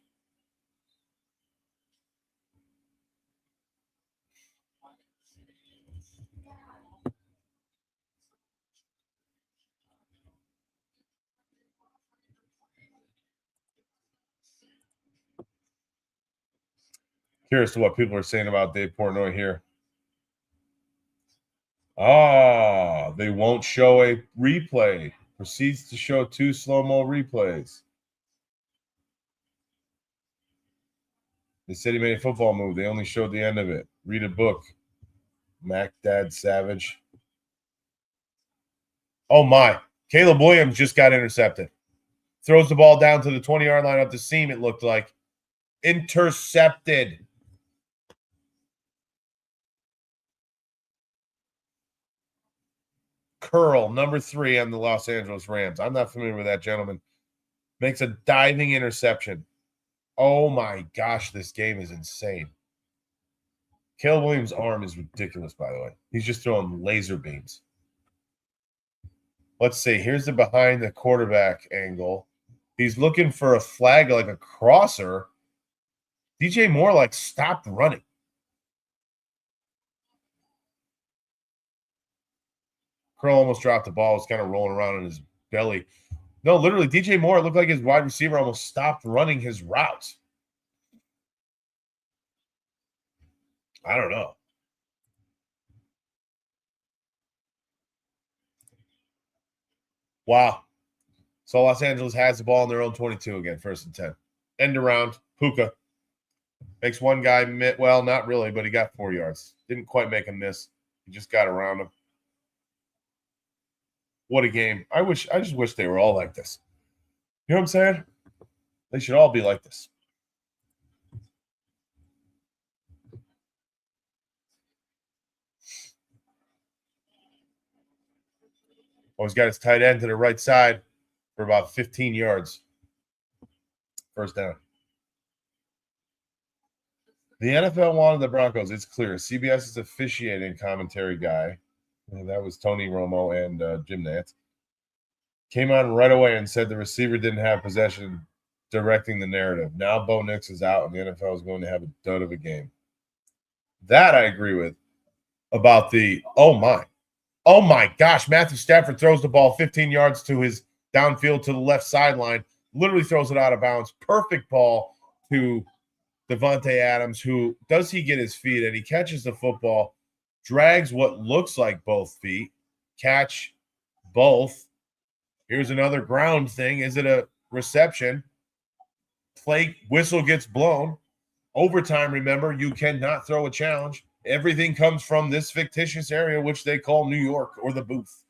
Curious to what people are saying about Dave Portnoy here. They won't show a replay. Proceeds to show 2 slow-mo replays. They said he made a football move. They only showed the end of it. Read a book. Mac Dad Savage. Oh, my. Caleb Williams just got intercepted. Throws the ball down to the 20-yard line up the seam, it looked like. Intercepted. Curl, number 3 on the Los Angeles Rams. I'm not familiar with that gentleman. Makes a diving interception. Oh, my gosh, this game is insane. Caleb Williams' arm is ridiculous, by the way. He's just throwing laser beams. Let's see. Here's the behind the quarterback angle. He's looking for a flag like a crosser. DJ Moore, stopped running. Curl almost dropped the ball. Was kind of rolling around in his belly. No, literally, DJ Moore looked like his wide receiver almost stopped running his routes. I don't know. Wow. So Los Angeles has the ball in their own 22 again, 1st and 10. End around. Puka makes one guy miss. Well, not really, but he got 4 yards. Didn't quite make him miss. He just got around him. What a game. I just wish they were all like this. You know what I'm saying? They should all be like this. Always got his tight end to the right side for about 15 yards. First down. The NFL wanted the Broncos. It's clear. CBS's officiating commentary guy, that was Tony Romo and Jim Nantz, came on right away and said the receiver didn't have possession directing the narrative. Now Bo Nix is out and the NFL is going to have a dud of a game. That I agree with. About the, oh my gosh, Matthew Stafford throws the ball 15 yards to his downfield to the left sideline, literally throws it out of bounds. Perfect ball to Devontae Adams, who does he get his feet and he catches the football, drags what looks like both feet, catch both. Here's another ground thing. Is it a reception? Play whistle gets blown. Overtime, remember, you cannot throw a challenge. Everything comes from this fictitious area, which they call New York or the booth.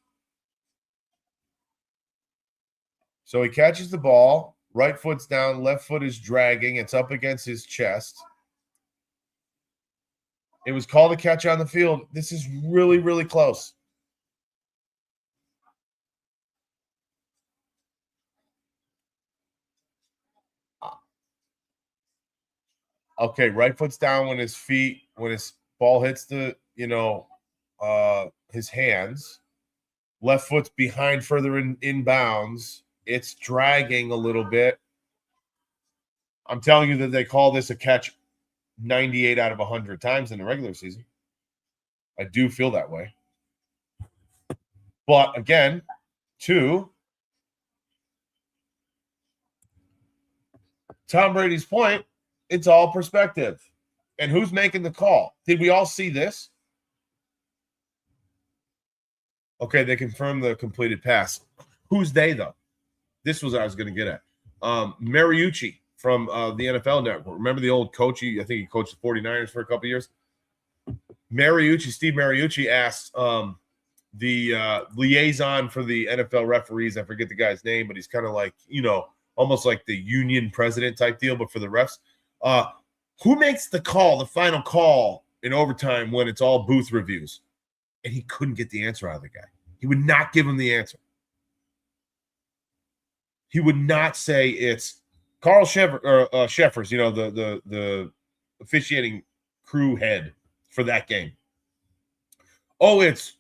So he catches the ball. Right foot's down. Left foot is dragging. It's up against his chest. It was called a catch on the field. This is really, really close. Okay, right foot's down when his ball hits the, his hands. Left foot's behind further in bounds. It's dragging a little bit. I'm telling you that they call this a catch 98 out of 100 times in the regular season. I do feel that way. But again, to Tom Brady's point, it's all perspective. And who's making the call? Did we all see this? Okay, they confirmed the completed pass. Who's they, though? This was what I was going to get at. Mariucci from the NFL Network. Remember the old coach? I think he coached the 49ers for a couple of years. Steve Mariucci asked the liaison for the NFL referees. I forget the guy's name, but he's kind of like, almost like the union president type deal, but for the refs. Who makes the call, the final call in overtime when it's all booth reviews? And he couldn't get the answer out of the guy. He would not give him the answer. He would not say it's Carl Sheffers, the officiating crew head for that game. Oh, it's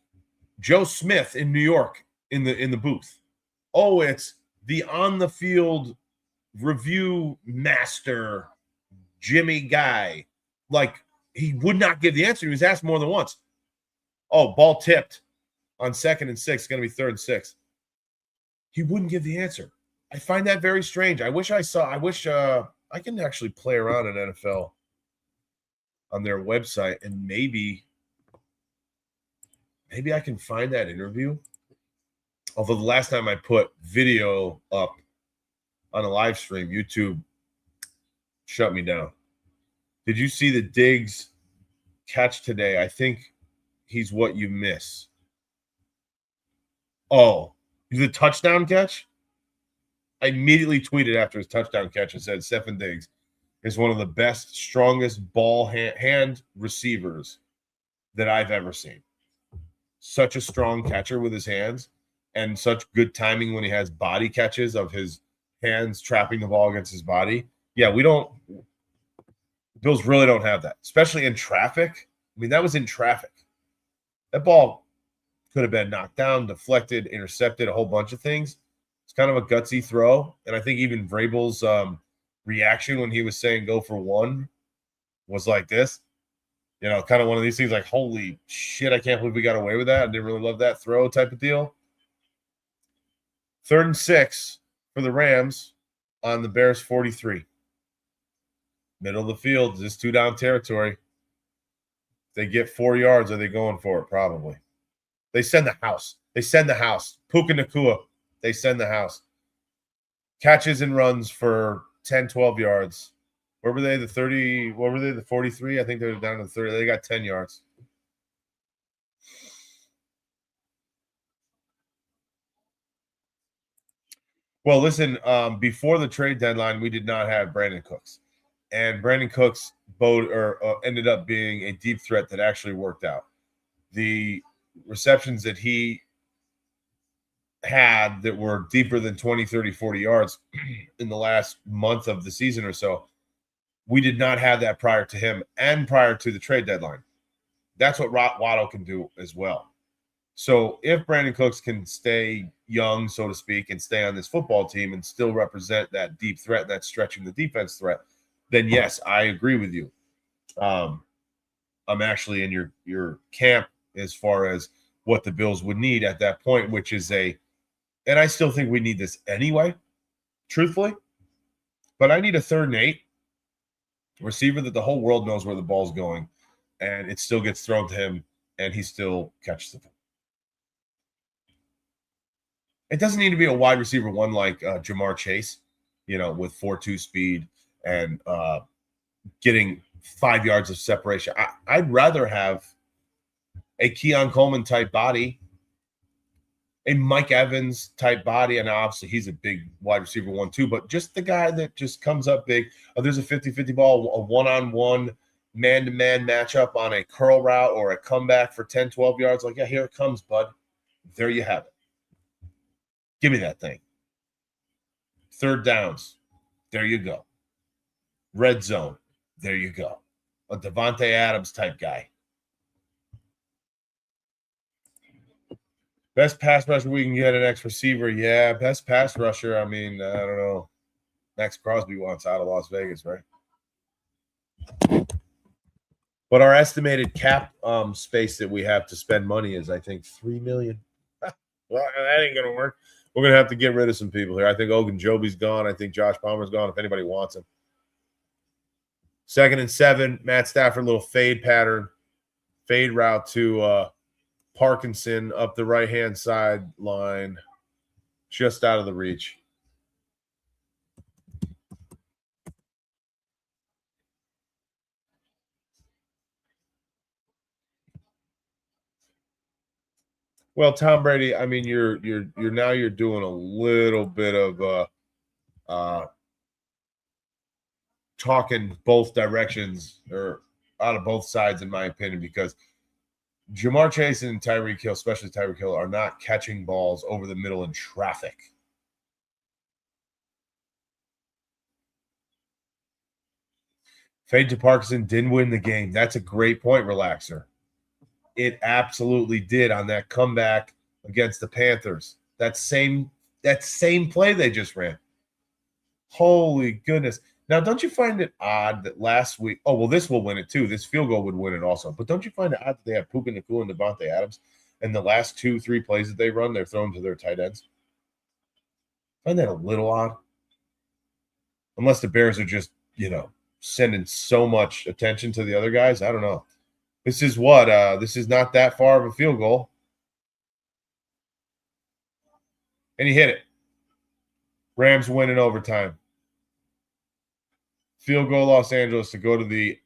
Joe Smith in New York in the booth. Oh, it's the on the field review master Jimmy Guy. Like, he would not give the answer. He was asked more than once. Oh, ball tipped on 2nd and 6. It's going to be 3rd and 6. He wouldn't give the answer. I find that very strange. I wish I can actually play around in NFL on their website and maybe I can find that interview. Although the last time I put video up on a live stream, YouTube shut me down. Did you see the Diggs catch today? I think he's what you miss. Oh, the touchdown catch? I immediately tweeted after his touchdown catch and said Stefon Diggs is one of the best, strongest ball hand receivers that I've ever seen. Such a strong catcher with his hands and such good timing when he has body catches of his hands trapping the ball against his body. Yeah, Bills really don't have that, especially in traffic. I mean, that was in traffic. That ball could have been knocked down, deflected, intercepted, a whole bunch of things. It's kind of a gutsy throw. And I think even Vrabel's reaction when he was saying go for one was like this. Kind of one of these things like, holy shit, I can't believe we got away with that. I didn't really love that throw type of deal. 3rd and 6 for the Rams on the Bears 43. Middle of the field, just 2-down territory. If they get 4 yards, are they going for it? Probably. They send the house. Puka Nacua They send the house. Catches and runs for 10, 12 yards. Where were they? The 30, what were they? The 43? I think they were down to the 30. They got 10 yards. Well, listen, before the trade deadline, we did not have Brandin Cooks. And Brandin Cooks ended up being a deep threat that actually worked out. The receptions that he had that were deeper than 20, 30, 40 yards in the last month of the season or so, we did not have that prior to him and prior to the trade deadline. That's what Waddle can do as well. So if Brandin Cooks can stay young, so to speak, and stay on this football team and still represent that deep threat, that stretching the defense threat, then yes, I agree with you. I'm actually in your camp as far as what the Bills would need at that point, which is and I still think we need this anyway, truthfully, but I need a 3rd and 8 receiver that the whole world knows where the ball's going, and it still gets thrown to him, and he still catches the ball. It doesn't need to be a wide receiver one like Jamar Chase, with 4.2 speed and getting 5 yards of separation. I'd rather have a Keon Coleman type body, a Mike Evans type body, and obviously he's a big wide receiver one too, but just the guy that just comes up big. There's a 50-50 ball, a one-on-one man-to-man matchup on a curl route or a comeback for 10, 12 yards. Like, yeah, here it comes, bud. There you have it. Give me that thing. 3rd downs. There you go. Red zone. There you go. A Davante Adams type guy. Best pass rusher we can get an X receiver. Yeah, best pass rusher. I mean, I don't know. Max Crosby wants out of Las Vegas, right? But our estimated cap space that we have to spend money is, I think, $3 million. Well, that ain't going to work. We're going to have to get rid of some people here. I think Ogunjobi's gone. I think Josh Palmer's gone if anybody wants him. 2nd and 7, Matt Stafford, little fade pattern. Fade route to Parkinson up the right-hand side line, just out of the reach. Well, Tom Brady, I mean, you're doing a little bit of talking both directions or out of both sides, in my opinion, because Jamar Chase and Tyreek Hill, especially Tyreek Hill, are not catching balls over the middle in traffic. Fade to Parkinson didn't win the game. That's a great point, Relaxer. It absolutely did on that comeback against the Panthers. That same play they just ran. Holy goodness. Now, don't you find it odd that last week – oh, well, this will win it too. This field goal would win it also. But don't you find it odd that they have Puka Nacua and Davante Adams, and the last 2-3 plays that they run, they're thrown to their tight ends? Find that a little odd? Unless the Bears are just, sending so much attention to the other guys. I don't know. This is this is not that far of a field goal. And he hit it. Rams win in overtime. Field goal Los Angeles to go to the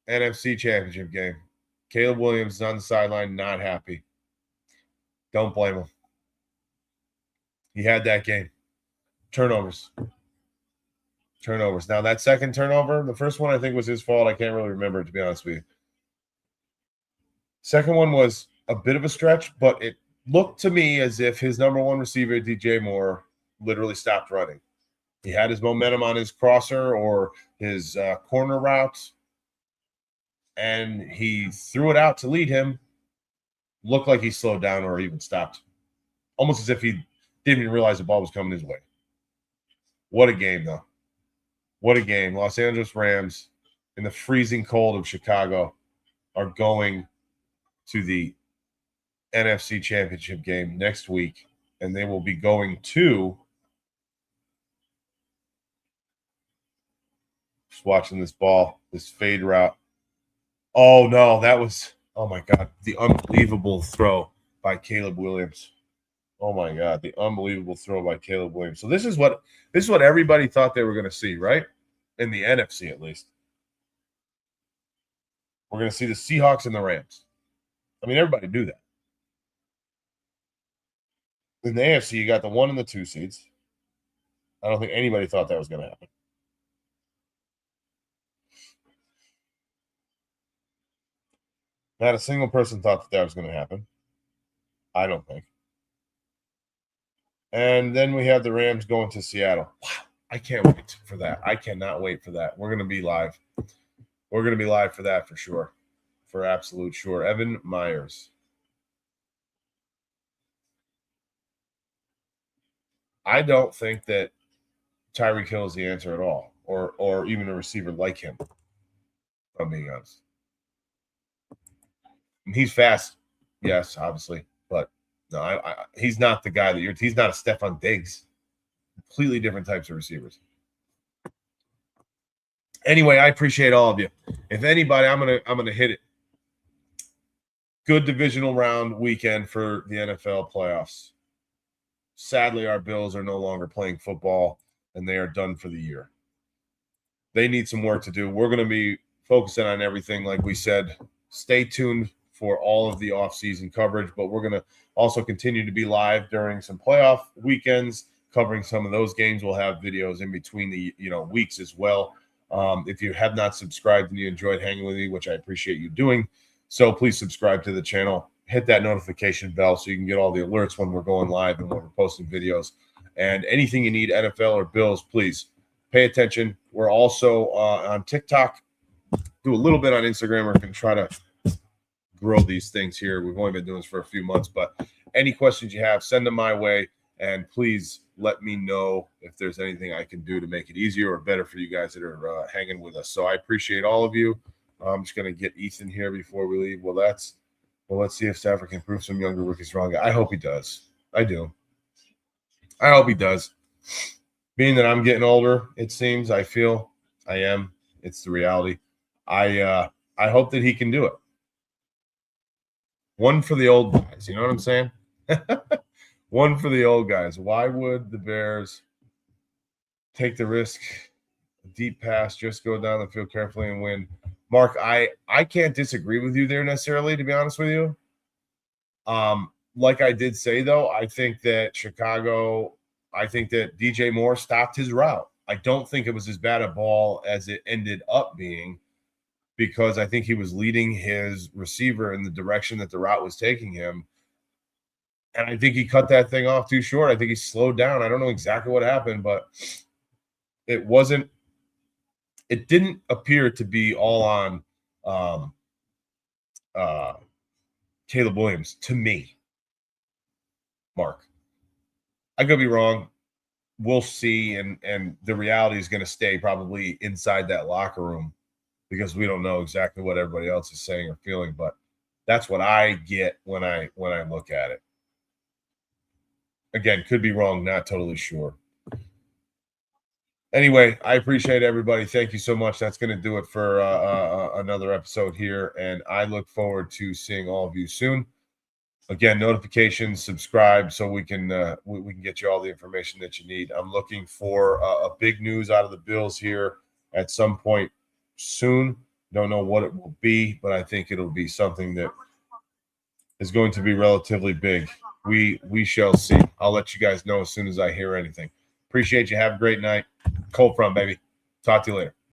NFC Championship game. Caleb Williams is on the sideline, not happy. Don't blame him. He had that game. Turnovers. Now, that second turnover, the first one I think was his fault. I can't really remember it, to be honest with you. Second one was a bit of a stretch, but it looked to me as if his number one receiver, DJ Moore, literally stopped running. He had his momentum on his crosser or his corner routes, and he threw it out to lead him. Looked like he slowed down or even stopped. Almost as if he didn't even realize the ball was coming his way. What a game, though. What a game. Los Angeles Rams, in the freezing cold of Chicago, are going to the NFC Championship game next week, and they will be going to – just watching this ball, this fade route. Oh, no, that was – oh, my God, the unbelievable throw by Caleb Williams. Oh my God, the unbelievable throw by Caleb Williams. So this is what everybody thought they were going to see, right? In the NFC, at least. We're going to see the Seahawks and the Rams. I mean, everybody knew that. In the AFC, you got the 1 and the 2 seeds. I don't think anybody thought that was going to happen. Not a single person thought that was going to happen. I don't think. And then we have the Rams going to Seattle. Wow, I can't wait for that. I cannot wait for that. We're going to be live. We're going to be live for that for sure. For absolute sure. Evan Myers. I don't think that Tyreek Hill is the answer at all, or even a receiver like him, if I'm being honest. He's fast, yes, obviously, but no, he's not the guy that he's not a Stephon Diggs. Completely different types of receivers. Anyway, I appreciate all of you. If anybody, I'm gonna hit it. Good divisional round weekend for the NFL playoffs. Sadly, our Bills are no longer playing football, and they are done for the year. They need some work to do. We're going to be focusing on everything, like we said. Stay tuned for all of the offseason coverage, but we're going to also continue to be live during some playoff weekends, covering some of those games. We'll have videos in between the weeks as well. If you have not subscribed and you enjoyed hanging with me, which I appreciate you doing, so please subscribe to the channel. Hit that notification bell so you can get all the alerts when we're going live and when we're posting videos. And anything you need, NFL or Bills, please pay attention. We're also on TikTok. Do a little bit on Instagram. We're going to try to grow these things here. We've only been doing this for a few months, but any questions you have, send them my way. And please let me know if there's anything I can do to make it easier or better for you guys that are hanging with us. So I appreciate all of you. I'm just going to get Ethan here before we leave. Well, let's see if Stafford can prove some younger rookies wrong. I hope he does. I do. I hope he does. Being that I'm getting older, it seems, I feel I am. It's the reality. I hope that he can do it. One for the old guys. You know what I'm saying? One for the old guys. Why would the Bears take the risk? A deep pass, just go down the field carefully and win. Mark, I can't disagree with you there necessarily, to be honest with you. Like I did say, though, I think that DJ Moore stopped his route. I don't think it was as bad a ball as it ended up being, because I think he was leading his receiver in the direction that the route was taking him. And I think he cut that thing off too short. I think he slowed down. I don't know exactly what happened, but it didn't appear to be all on Caleb Williams to me. Mark, I could be wrong. We'll see, and the reality is going to stay probably inside that locker room, because we don't know exactly what everybody else is saying or feeling. But that's what I get when I look at it. Again, could be wrong, not totally sure. Anyway, I appreciate everybody. Thank you so much. That's going to do it for another episode here, and I look forward to seeing all of you soon. Again, notifications, subscribe, so we can get you all the information that you need. I'm looking for a big news out of the Bills here at some point soon. Don't know what it will be, but I think it'll be something that is going to be relatively big. We shall see. I'll let you guys know as soon as I hear anything. Appreciate you. Have a great night. Cold front, baby. Talk to you later.